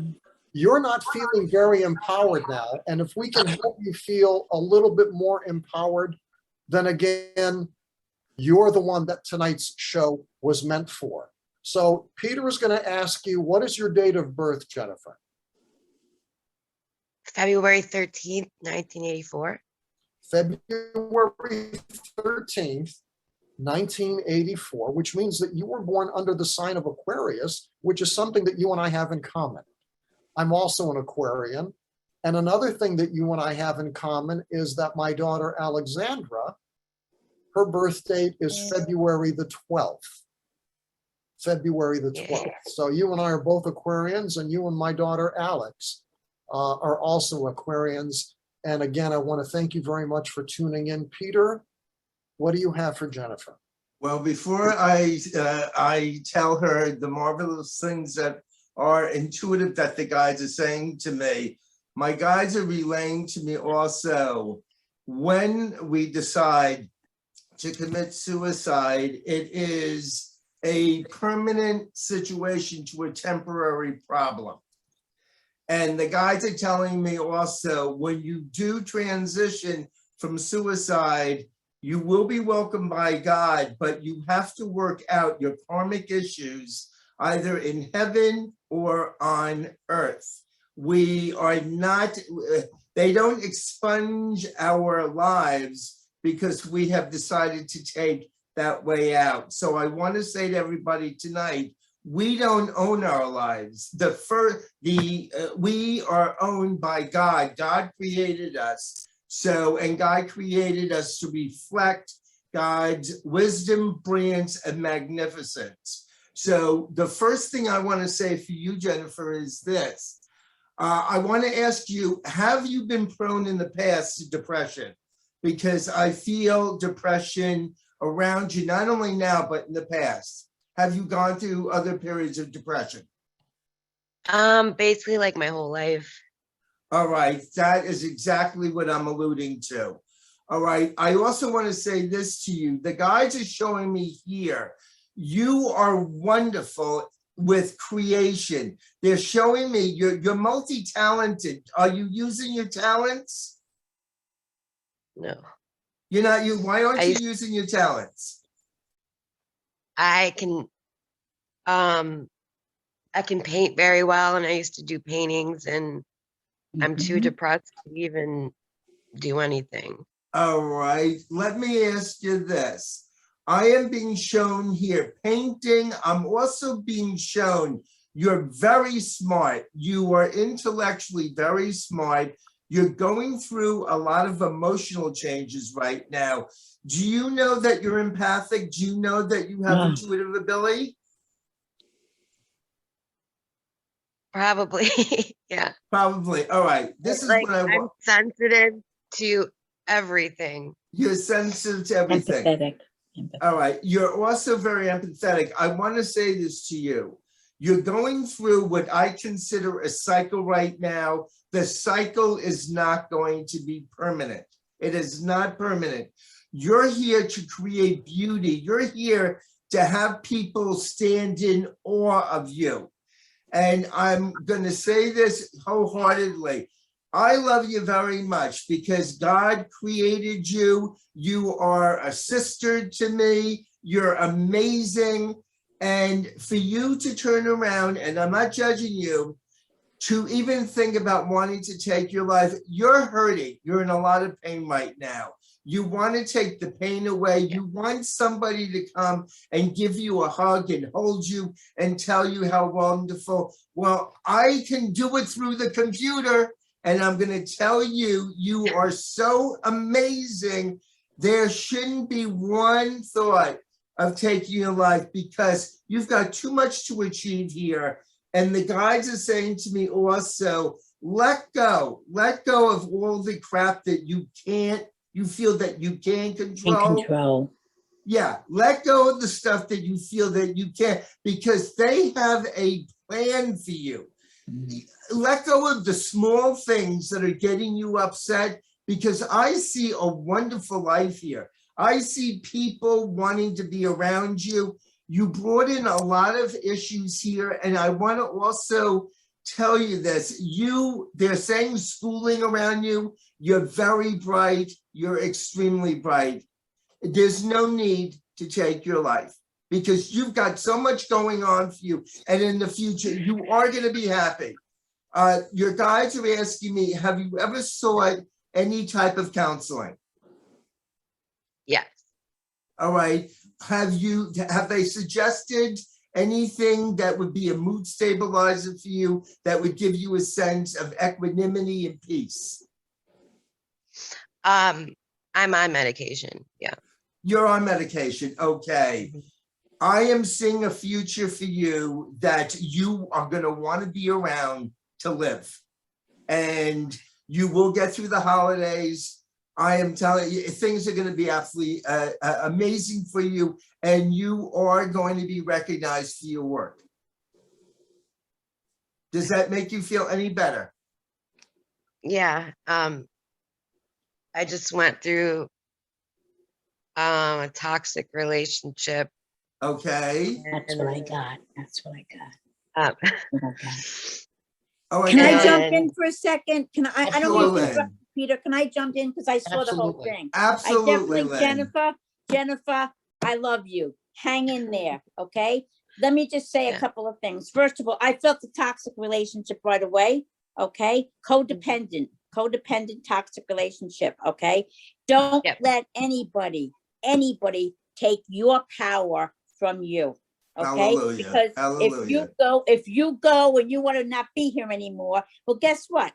you're not feeling very empowered now. And if we can help you feel a little bit more empowered, then again, you're the one that tonight's show was meant for. So Peter is going to ask you, what is your date of birth, Jennifer? February 13th, 1984. February 13th, 1984, which means that you were born under the sign of Aquarius, which is something that you and I have in common. I'm also an Aquarian. And another thing that you and I have in common is that my daughter, Alexandra, her birth date is February the 12th. February the 12th. So you and I are both Aquarians, and you and my daughter, Alex, are also Aquarians. And again, I want to thank you very much for tuning in. Peter, what do you have for Jennifer? Well, before I tell her the marvelous things that are intuitive that the guides are saying to me, my guides are relaying to me also, when we decide to commit suicide, it is a permanent situation to a temporary problem. And the guides are telling me also, when you do transition from suicide, you will be welcomed by God, but you have to work out your karmic issues either in heaven or on earth. We are not, they don't expunge our lives because we have decided to take that way out. So I want to say to everybody tonight, we don't own our lives. We are owned by God. God created us. So, and God created us to reflect God's wisdom, brilliance, and magnificence. So the first thing I want to say for you, Jennifer, is this. I want to ask you, have you been prone in the past to depression? Because I feel depression around you, not only now, but in the past. Have you gone through other periods of depression? Basically like my whole life. All right, that is exactly what I'm alluding to. All right, I also want to say this to you. The guides are showing me here, you are wonderful with creation. They're showing me you're multi-talented. Are you using your talents? No. You're not, why aren't you using your talents? I can paint very well, and I used to do paintings, and I'm too depressed to even do anything. All right, let me ask you this. I am being shown here painting. I'm also being shown you're very smart. You are intellectually very smart. You're going through a lot of emotional changes right now. Do you know that you're empathic? Do you know that you have intuitive ability? Probably, yeah. Probably. All right. This is like, what I I'm want. sensitive to everything. You're sensitive to everything. Empathetic. All right. You're also very empathetic. I want to say this to you. You're going through what I consider a cycle right now. The cycle is not going to be permanent. It is not permanent. You're here to create beauty. You're here to have people stand in awe of you. And I'm going to say this wholeheartedly. I love you very much because God created you. You are a sister to me. You're amazing. And for you to turn around, and I'm not judging you, to even think about wanting to take your life, you're hurting. You're in a lot of pain right now. You want to take the pain away. You want somebody to come and give you a hug and hold you and tell you how wonderful. Well, I can do it through the computer, and I'm going to tell you, you are so amazing. There shouldn't be one thought of taking your life because you've got too much to achieve here. And the guides are saying to me also, let go of all the crap that you feel that you can't control. Yeah, let go of the stuff that you feel that you can't, because they have a plan for you. Let go of the small things that are getting you upset, because I see a wonderful life here. I see people wanting to be around you. You brought in a lot of issues here, and I want to also tell you this. They're saying schooling around you. You're very bright. You're extremely bright. There's no need to take your life, because you've got so much going on for you. And in the future, you are going to be happy. Your guides are asking me, have you ever sought any type of counseling? Yes. All right. Have they suggested anything that would be a mood stabilizer for you, that would give you a sense of equanimity and peace? I'm on medication. Yeah. You're on medication. Okay. I am seeing a future for you that you are going to want to be around to live. And you will get through the holidays. I am telling you, things are going to be absolutely amazing for you, and you are going to be recognized for your work. Does that make you feel any better? Yeah. I just went through a toxic relationship. Okay. That's what I got. That's what I got. Um, What I got. Oh, Can I And- jump in for a second? I don't mean to Absolutely. interrupt, Peter. Can I jump in? Because I saw the whole Absolutely. thing. Absolutely, I definitely, Lynn. Jennifer, I love you. Hang in there, okay? Let me just say a Yeah. couple of things. First of all, I felt the toxic relationship right away, okay? Codependent toxic relationship, okay? Don't Yep. let anybody take your power from you, okay? Hallelujah. Because Hallelujah. if you go and you want to not be here anymore, well, guess what?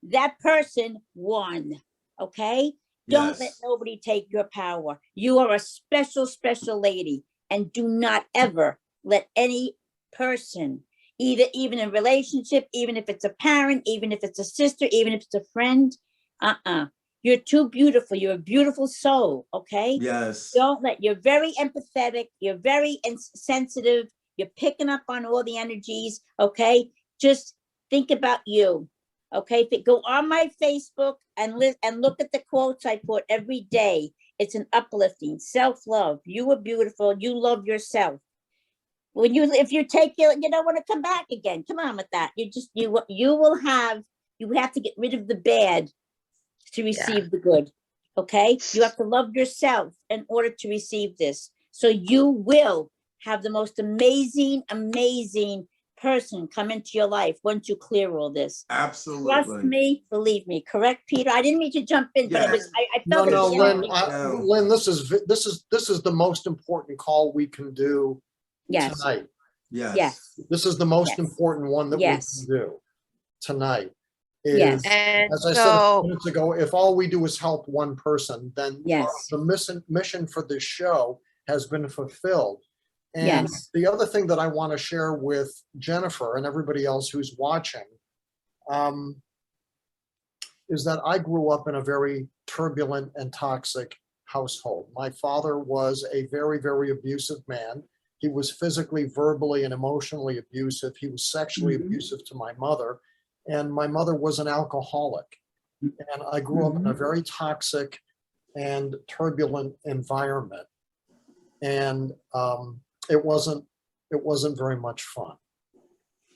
That person won, okay? Don't let Yes. nobody take your power. You are a special, special lady, and do not ever let any person, even a relationship, even if it's a parent, even if it's a sister, even if it's a friend, you're too beautiful. You're a beautiful soul, okay? Yes. You're very empathetic. You're very sensitive. You're picking up on all the energies, okay? Just think about you, okay? Go on my Facebook and look at the quotes I put every day. It's an uplifting self-love. You are beautiful. You love yourself. If you take you don't want to come back again. Come on with that. You have to get rid of the bad to receive the good. Okay. You have to love yourself in order to receive this. So you will have the most amazing person come into your life once you clear all this. Absolutely. Trust me, believe me. Correct, Peter? I didn't mean to jump in, but Yes. I No, felt no, it. Lynn, No. Lynn, this is the most important call we can do Yes. tonight. Yes. Yes. This is the most Yes. important one that Yes. we can do tonight. Yes. And As I said a so, few minutes ago, if all we do is help one person, then Yes. the mission for this show has been fulfilled. And Yes. the other thing that I want to share with Jennifer and everybody else who's watching is that I grew up in a very turbulent and toxic household. My father was a very, very abusive man. He was physically, verbally, and emotionally abusive. He was sexually abusive to my mother. And my mother was an alcoholic. And I grew up in a very toxic and turbulent environment. And it wasn't very much fun.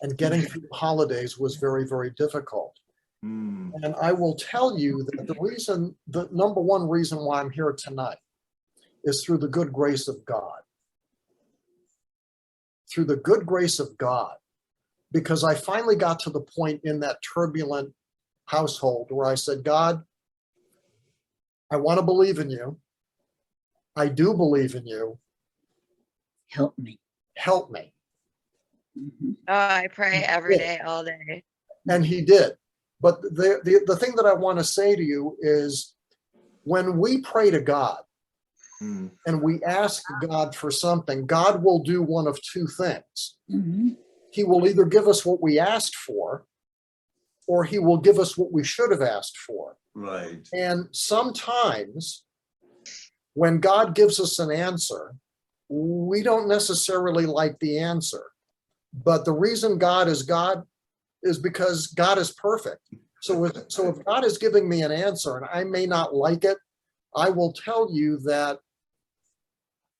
And getting through the holidays was very, very difficult. And I will tell you that the number one reason why I'm here tonight is through the good grace of God. Through the good grace of God. Because I finally got to the point in that turbulent household where I said, God, I want to believe in you. I do believe in you. Help me. Help me. I pray every day, all day. And he did. But the thing that I want to say to you is when we pray to God and we ask God for something, God will do one of two things. He will either give us what we asked for, or he will give us what we should have asked for. Right. And sometimes when God gives us an answer, we don't necessarily like the answer. But the reason God is because God is perfect. So if God is giving me an answer and I may not like it, I will tell you that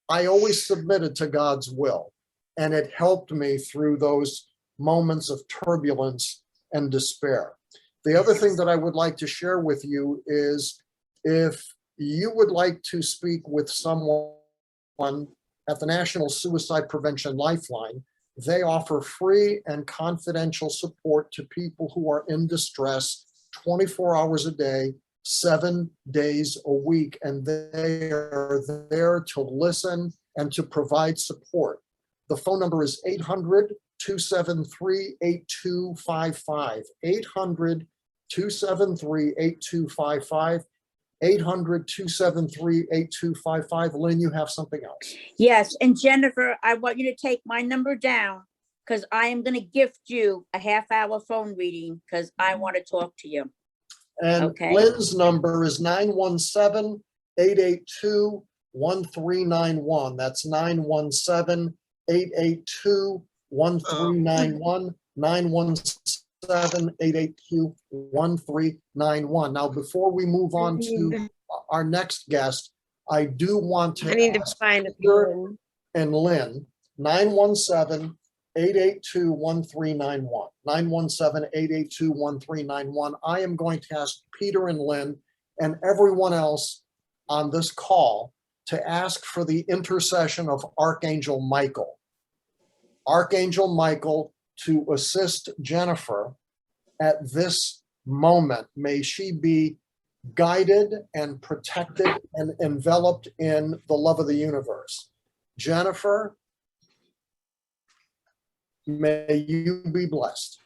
I always submitted to God's will, and it helped me through those moments of turbulence and despair. The other thing that I would like to share with you is if you would like to speak with someone at the National Suicide Prevention Lifeline, they offer free and confidential support to people who are in distress 24 hours a day, 7 days a week, and they are there to listen and to provide support. The phone number is 800-273-8255, 800-273-8255, 800-273-8255. Lynn, you have something else. Yes, and Jennifer, I want you to take my number down because I am going to gift you a half-hour phone reading because I want to talk to you. And Okay. Lynn's number is 917-882-1391. That's 917-882-1391, 917-882-1391. Now, before we move on to our next guest, I do want to I need to ask find a Peter pen. and Lynn, 917-882-1391, 917-882-1391. I am going to ask Peter and Lynn and everyone else on this call to ask for the intercession of Archangel Michael. Archangel Michael to assist Jennifer at this moment. May she be guided and protected and enveloped in the love of the universe. Jennifer, may you be blessed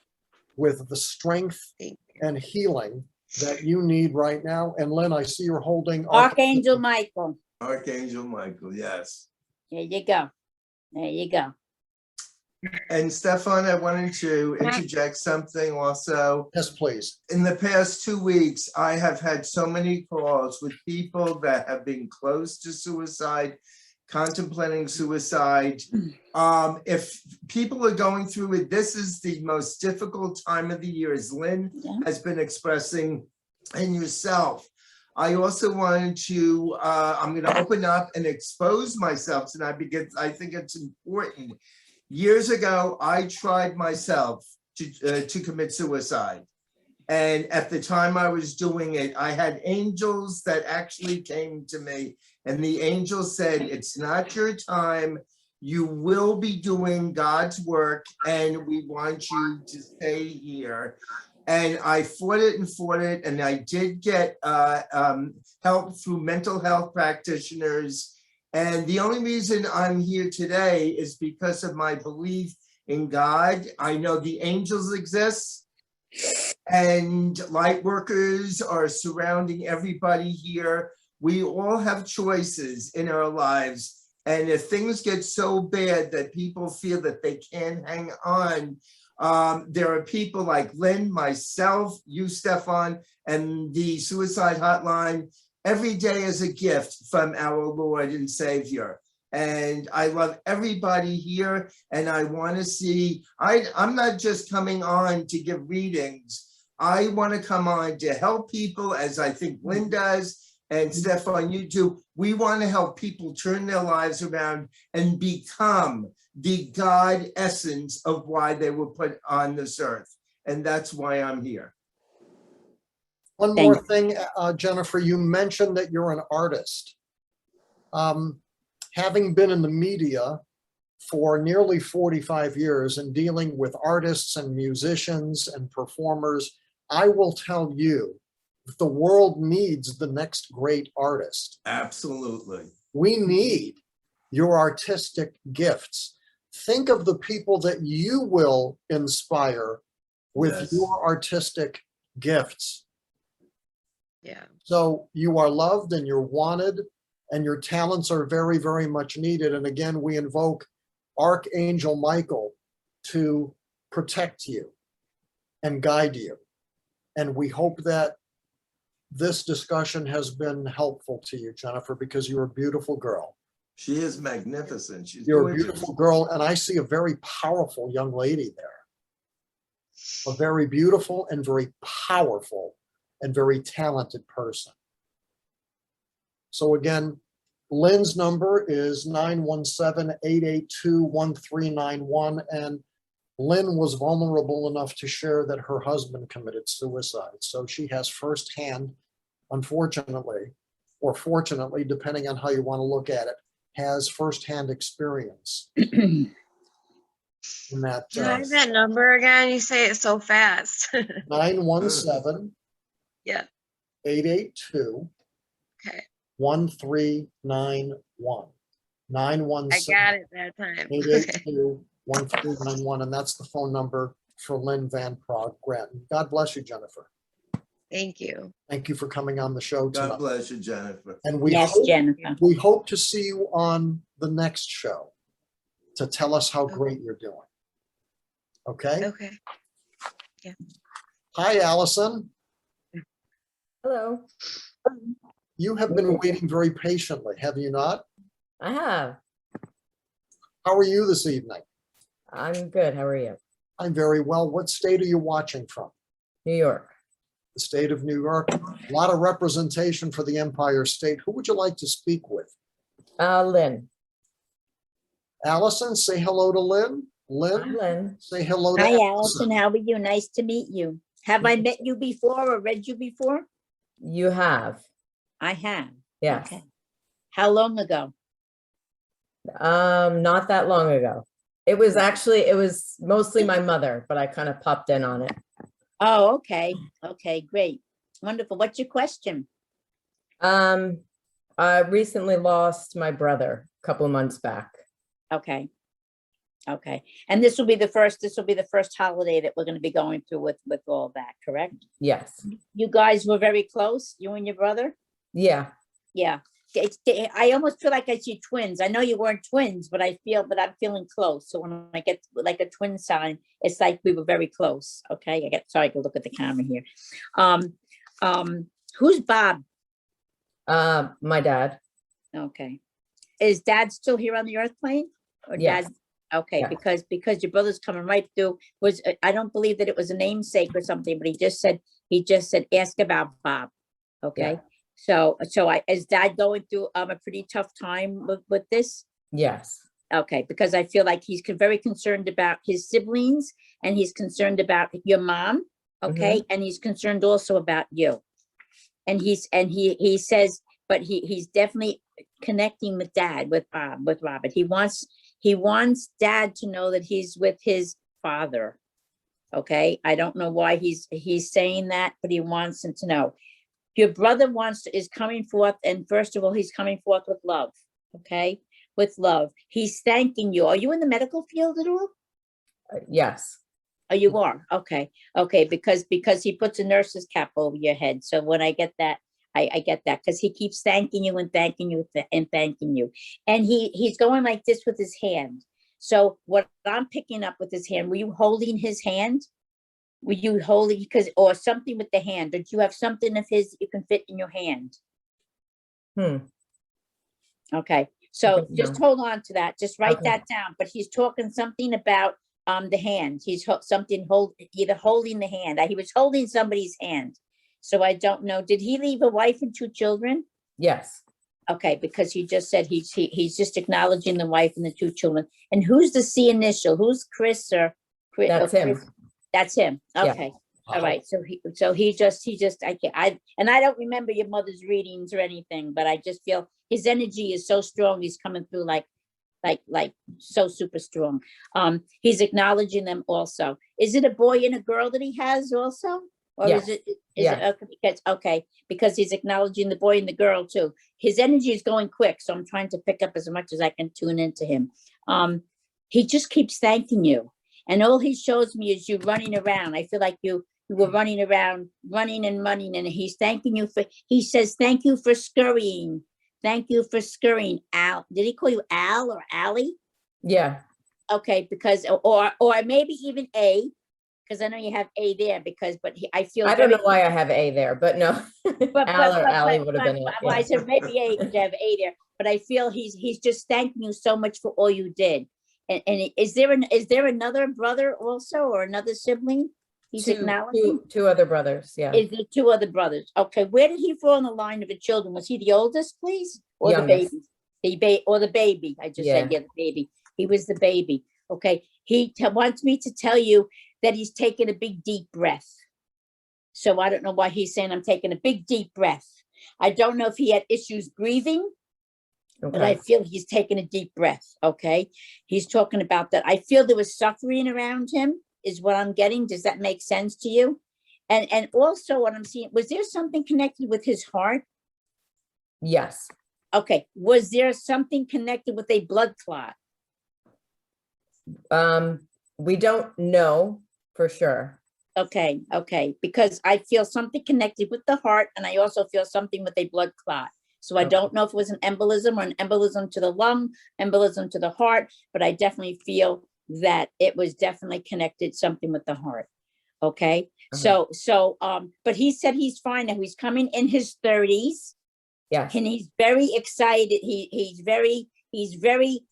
with the strength and healing that you need right now. And Lynn, I see you're holding Archangel Michael. Archangel Michael, yes. There you go. There you go. And Stefan, I wanted to interject something also. Yes, please. In the past 2 weeks, I have had so many calls with people that have been close to suicide, contemplating suicide. If people are going through it, this is the most difficult time of the year, as Lynn has been expressing, and yourself. I also wanted to, I'm going to open up and expose myself tonight because I think it's important. Years ago, I tried myself to commit suicide. And at the time I was doing it, I had angels that actually came to me. And the angel said, it's not your time. You will be doing God's work and we want you to stay here. And I fought it, and I did get help through mental health practitioners. And the only reason I'm here today is because of my belief in God. I know the angels exist and light workers are surrounding everybody here. We all have choices in our lives. And if things get so bad that people feel that they can't hang on, there are people like Lynn, myself, you, Stefan, and the suicide hotline. Every day is a gift from our Lord and Savior. And I love everybody here. And I want to see, I'm not just coming on to give readings. I want to come on to help people, as I think Lynn does, and Stefan, you do. We want to help people turn their lives around and become the God essence of why they were put on this earth. And that's why I'm here. One more thing, Jennifer, you mentioned that you're an artist. Having been in the media for nearly 45 years and dealing with artists and musicians and performers, I will tell you, the world needs the next great artist. Absolutely. We need your artistic gifts. Think of the people that you will inspire with your artistic gifts. Yeah. So you are loved and you're wanted and your talents are very, very much needed. And again, we invoke Archangel Michael to protect you and guide you. And we hope that this discussion has been helpful to you, Jennifer, because you're a beautiful girl. She is magnificent. She's You're a gorgeous. beautiful girl, and I see a very powerful young lady there. A very beautiful and very powerful and very talented person. So again, Lynn's number is 917-882-1391, and Lynn was vulnerable enough to share that her husband committed suicide. So she has firsthand, unfortunately, or fortunately, depending on how you want to look at it, has firsthand experience in that. Can I have that number again? You say it so fast. 917 Yeah. 882 Okay. 1391. I 917 got it that time. Okay. 882 1391. And that's the phone number for Lynn Van Praagh-Gratton. God bless you, Jennifer. Thank you. Thank you for coming on the show God tonight. bless you, Jennifer. And Yes, Jennifer. we hope to see you on the next show to tell us how great you're doing. Okay? Okay. Hi, Allison. Hello. You have been waiting very patiently, have you not? I have. How are you this evening? I'm good. How are you? I'm very well. What state are you watching from? New York. The state of New York. A lot of representation for the Empire State. Who would you like to speak with? Lynn. Allison, say hello to Lynn. Hi, Lynn, Lynn. say hello to Hi, Allison. Allison. How are you? Nice to meet you. Have I met you before or read you before? You have. I have. Yes. Okay. How long ago? Not that long ago. It was mostly my mother, but I kind of popped in on it. Oh, okay. Okay, great. Wonderful. What's your question? I recently lost my brother a couple of months back. Okay. Okay. And this will be the first holiday that we're going to be going through with all that, correct? Yes. You guys were very close, you and your brother? Yeah. Yeah. I almost feel like I see twins. I know you weren't twins, but I'm feeling close. So when I get like a twin sign, it's like we were very close. Okay. Sorry, I can look at the camera here. Who's Bob? My dad. Okay. Is Dad still here on the earth plane? Or Yes. Dad? Okay, Yes. because your brother's coming right through. I don't believe that it was a namesake or something, but he just said ask about Bob. Okay. Yeah. So is Dad going through a pretty tough time with this? Yes. Okay, because I feel like he's very concerned about his siblings, and he's concerned about your mom. Okay, and he's concerned also about you. And he says, but he's definitely connecting with Dad, with Robert. He wants Dad to know that he's with his father. Okay, I don't know why he's saying that, but he wants him to know. Your brother is coming forth, and first of all, he's coming forth with love. Okay, with love. He's thanking you. Are you in the medical field at all? Yes. Oh, you are? Okay. Okay, because he puts a nurse's cap over your head. So when I get that, I get that, because he keeps thanking you and thanking you and thanking you. And he's going like this with his hand. So what I'm picking up with his hand, were you holding his hand? Were you holding, or something with the hand? Or do you have something of his that you can fit in your hand? Okay. So Okay, just hold on to that. Just write that down. But he's talking something about the hand. He's either holding the hand. He was holding somebody's hand. So I don't know. Did he leave a wife and 2 children? Yes. Okay, because he just said he's just acknowledging the wife and the 2 children. And who's the C initial? Who's Chris or Chris? That's him. That's him. Yeah. Okay. All right. So he just I don't remember your mother's readings or anything, but I just feel his energy is so strong. He's coming through like so super strong. He's acknowledging them also. Is it a boy and a girl that he has also? Or Yes. is it okay, because he's acknowledging the boy and the girl too. His energy is going quick, so I'm trying to pick up as much as I can tune into him. He just keeps thanking you. And all he shows me is you running around. I feel like you were running around, running, and he's thanking you he says, thank you for scurrying. Thank you for scurrying. Al, did he call you Al or Allie? Yeah. Okay, because, or maybe even A, Because I know you have A there I feel. I don't know very- why I have A there, but no. Al or Ally would have been it. Well, I Yeah. said maybe A, you have A there, but I feel he's just thanking you so much for all you did. And is there another brother also or another sibling? He's acknowledging. Two other brothers, yeah. Is there two other brothers? Okay, where did he fall in the line of the children? Was he the oldest, please? Or Youngest. the baby? Or the baby? I just said, Yeah. yeah, the baby. He was the baby. Okay, he wants me to tell you that he's taking a big deep breath. So I don't know why he's saying I'm taking a big deep breath. I don't know if he had issues breathing, but I Okay. feel he's taking a deep breath. Okay, he's talking about that. I feel there was suffering around him, is what I'm getting. Does that make sense to you? And also what I'm seeing, was there something connected with his heart? Yes. Okay, was there something connected with a blood clot? We don't know for sure. Okay, because I feel something connected with the heart, and I also feel something with a blood clot. So I Okay. don't know if it was an embolism or an embolism to the lung, embolism to the heart, but I definitely feel that it was definitely connected something with the heart. Okay, but he said he's fine now. He's coming in his 30s. Yes. And he's very excited. He's very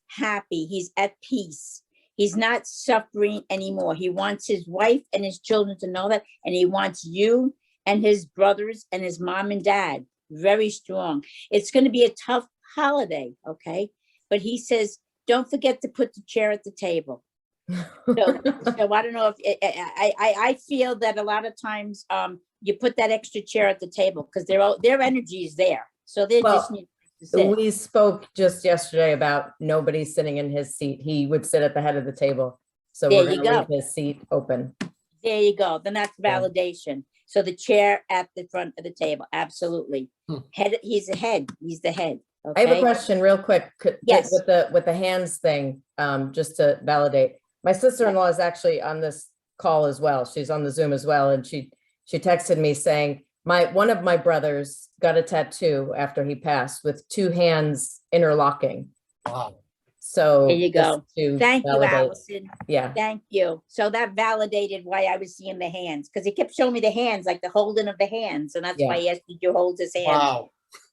happy. He's at peace. He's not suffering anymore. He wants his wife and his children to know that, and he wants you and his brothers and his mom and dad. Very strong. It's going to be a tough holiday, okay? But he says, don't forget to put the chair at the table. So I don't know if I feel that a lot of times you put that extra chair at the table because their energy is there. So they just Well, need to sit. we spoke just yesterday about nobody sitting in his seat. He would sit at the head of the table. So There we're you gonna leave go. his seat open. There you go. Then that's Yeah. validation. So the chair at the front of the table, absolutely. He's the head. He's the head. I have a Okay. question real quick. Yes. With the hands thing, just to validate. My sister-in-law is actually on this call as well. She's on the Zoom as well. And she texted me saying, one of my brothers got a tattoo after he passed with two hands interlocking. Wow. So There you go. just to Thank you, validate. Allison. Yeah. Thank you. So that validated why I was seeing the hands, because he kept showing me the hands, like the holding of the hands. And that's why Yeah. I asked, did you hold his hand? Wow.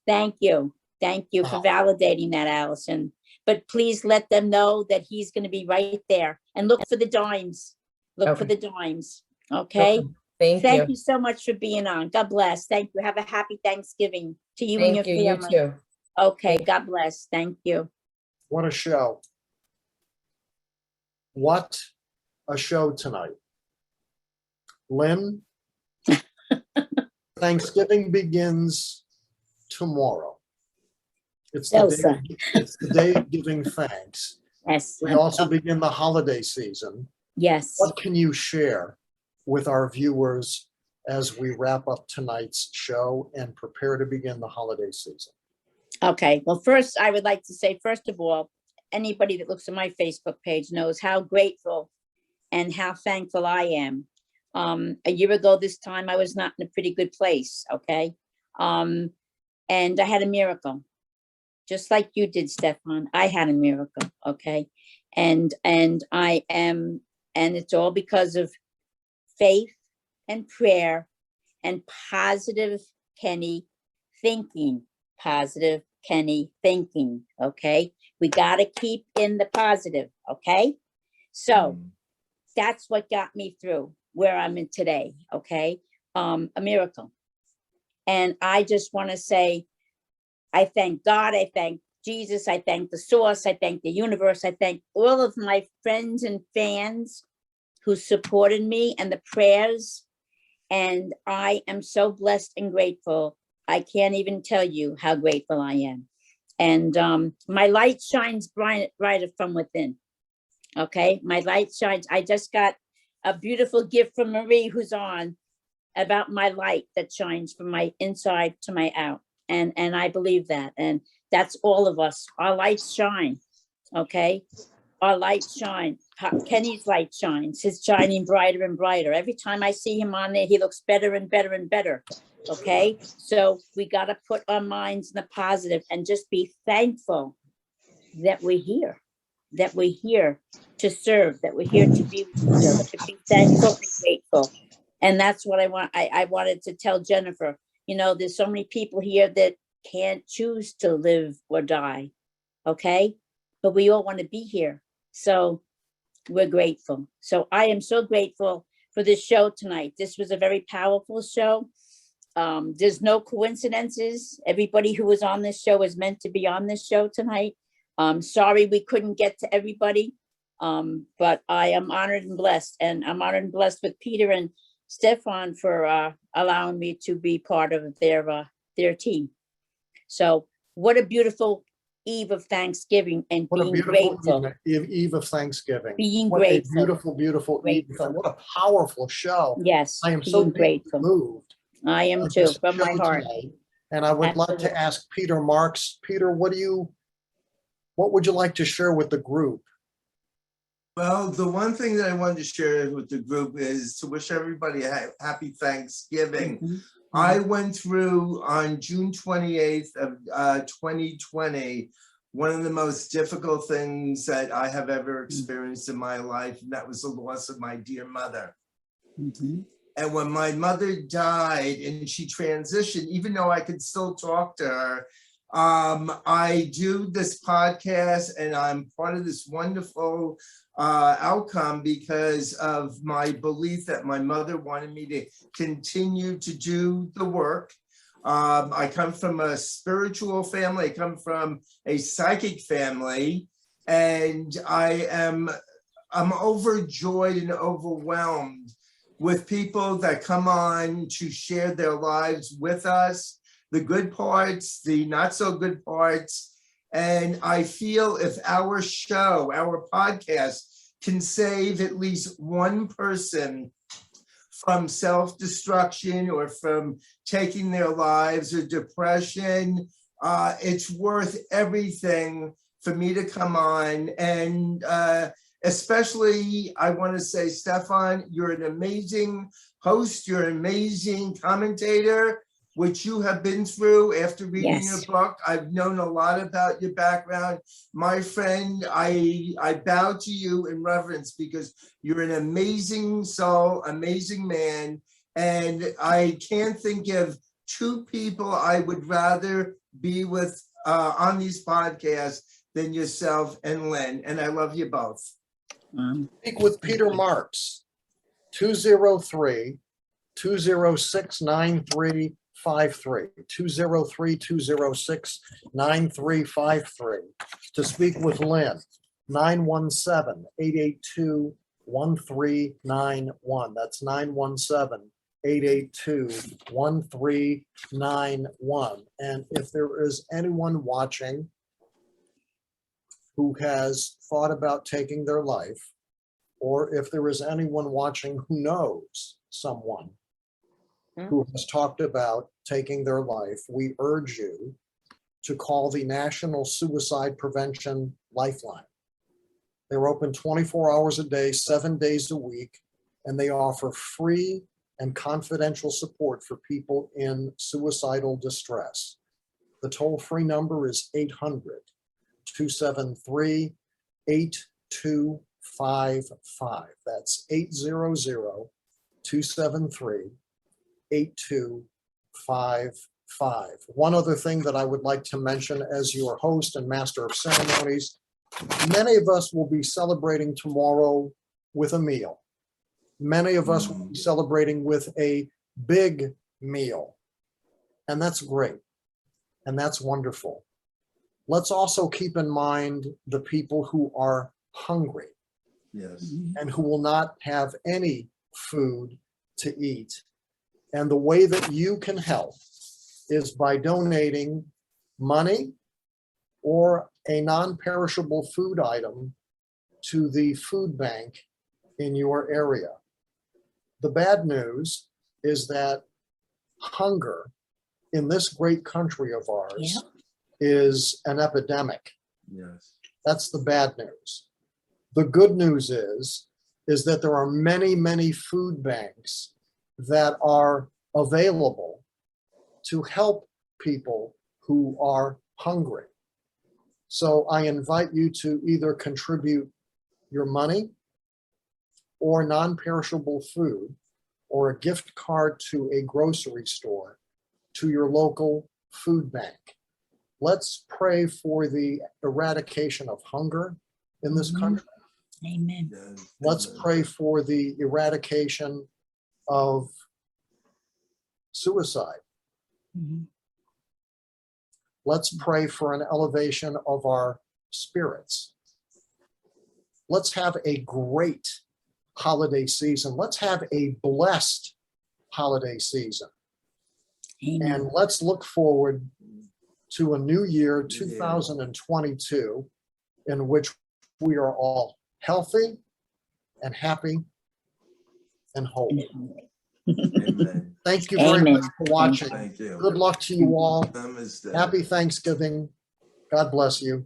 Thank you. Thank you for Wow. validating that, Allison. But please let them know that he's going to be right there, and look for the dimes. Look for Okay. the dimes. Okay. Thank Thank you. you so much for being on. God bless. Thank you. Have a happy Thanksgiving to you and your Thank you. You family. too. Okay. Thank- God bless. Thank you. What a show. What a show tonight. Lynn, Thanksgiving begins tomorrow. It's the day of giving thanks. Yes. We also begin the holiday season. Yes. What can you share with our viewers as we wrap up tonight's show and prepare to begin the holiday season? Okay. Well, first, I would like to say, first of all, anybody that looks at my Facebook page knows how grateful and how thankful I am. A year ago this time, I was not in a pretty good place, okay? And I had a miracle, just like you did, Stefan. I had a miracle, okay? And it's all because of faith and prayer and positive Kenny thinking, okay? We got to keep in the positive, okay? So that's what got me through where I'm in today, okay? A miracle. And I just want to say, I thank God, I thank Jesus, I thank the source, I thank the universe, I thank all of my friends and fans who supported me and the prayers. And I am so blessed and grateful. I can't even tell you how grateful I am. And my light shines brighter from within. Okay, my light shines. I just got a beautiful gift from Marie, who's on, about my light that shines from my inside to my out. And I believe that. And that's all of us. Our lights shine. Okay, our lights shine. Kenny's light shines. He's shining brighter and brighter. Every time I see him on there, he looks better and better and better. Okay, so we got to put our minds in the positive and just be thankful that we're here. that we're here to serve, that we're here to be with each other, to be thankful and grateful. And that's what I wanted to tell Jennifer. You know, there's so many people here that can't choose to live or die, okay? But we all want to be here. So we're grateful. So I am so grateful for this show tonight. This was a very powerful show. There's no coincidences. Everybody who was on this show is meant to be on this show tonight. Sorry we couldn't get to everybody, but I am honored and blessed. And I'm honored and blessed with Peter and Stefan for allowing me to be part of their team. So what a beautiful eve of Thanksgiving and What a being beautiful grateful. eve of Thanksgiving. Being What grateful. a beautiful, beautiful eve. Grateful. What a powerful show. Yes, I am so being grateful. moved. I am by too, this from my show heart. tonight. And I would like Absolutely. to ask Peter Marks. Peter, what would you like to share with the group? Well, the one thing that I wanted to share with the group is to wish everybody a happy Thanksgiving. Mhm. I went through on June 28th of 2020, one of the most difficult things that I have ever experienced in my life, and that was the loss of my dear mother. Mhm. And when my mother died and she transitioned, even though I could still talk to her, I do this podcast and I'm part of this wonderful outcome because of my belief that my mother wanted me to continue to do the work. I come from a spiritual family. I come from a psychic family, and I'm overjoyed and overwhelmed with people that come on to share their lives with us, the good parts, the not so good parts. And I feel if our show, our podcast can save at least one person from self-destruction or from taking their lives or depression, it's worth everything for me to come on. And especially, I want to say, Stefan, you're an amazing host. You're an amazing commentator, which you have been through after reading your Yes. book. I've known a lot about your background. My friend, I bow to you in reverence because you're an amazing soul, amazing man. And I can't think of two people I would rather be with on these podcasts than yourself and Lynn. And I love you both. Speak with Peter Marks, 203-206-9353, 203-206-9353. To speak with Lynn, 917-882-1391. That's 917-882-1391. And if there is anyone watching who has thought about taking their life, or if there is anyone watching who knows someone who has talked about taking their life, we urge you to call the National Suicide Prevention Lifeline. They're open 24 hours a day, 7 days a week, and they offer free and confidential support for people in suicidal distress. The toll-free number is 800-273-8255. That's 800-273-8255. One other thing that I would like to mention as your host and master of ceremonies, many of us will be celebrating tomorrow with a meal. Many of us will be celebrating with a big meal. And that's great. And that's wonderful. Let's also keep in mind the people who are hungry. Yes. And who will not have any food to eat. And the way that you can help is by donating money or a non-perishable food item to the food bank in your area. The bad news is that hunger in this great country of ours is an epidemic. Yes. That's the bad news. The good news is that there are many, many food banks that are available to help people who are hungry. So I invite you to either contribute your money or non-perishable food or a gift card to a grocery store, to your local food bank. Let's pray for the eradication of hunger in this country. Amen. Let's pray for the eradication of suicide. Mhm. Let's pray for an elevation of our spirits. Let's have a great holiday season. Let's have a blessed holiday season. Amen. And let's look forward to a new year, 2022, in which we are all healthy and happy and whole. Amen. Thank you very Amen. much for watching. Thank you. Good luck to you all. Namaste. Happy Thanksgiving. God bless you.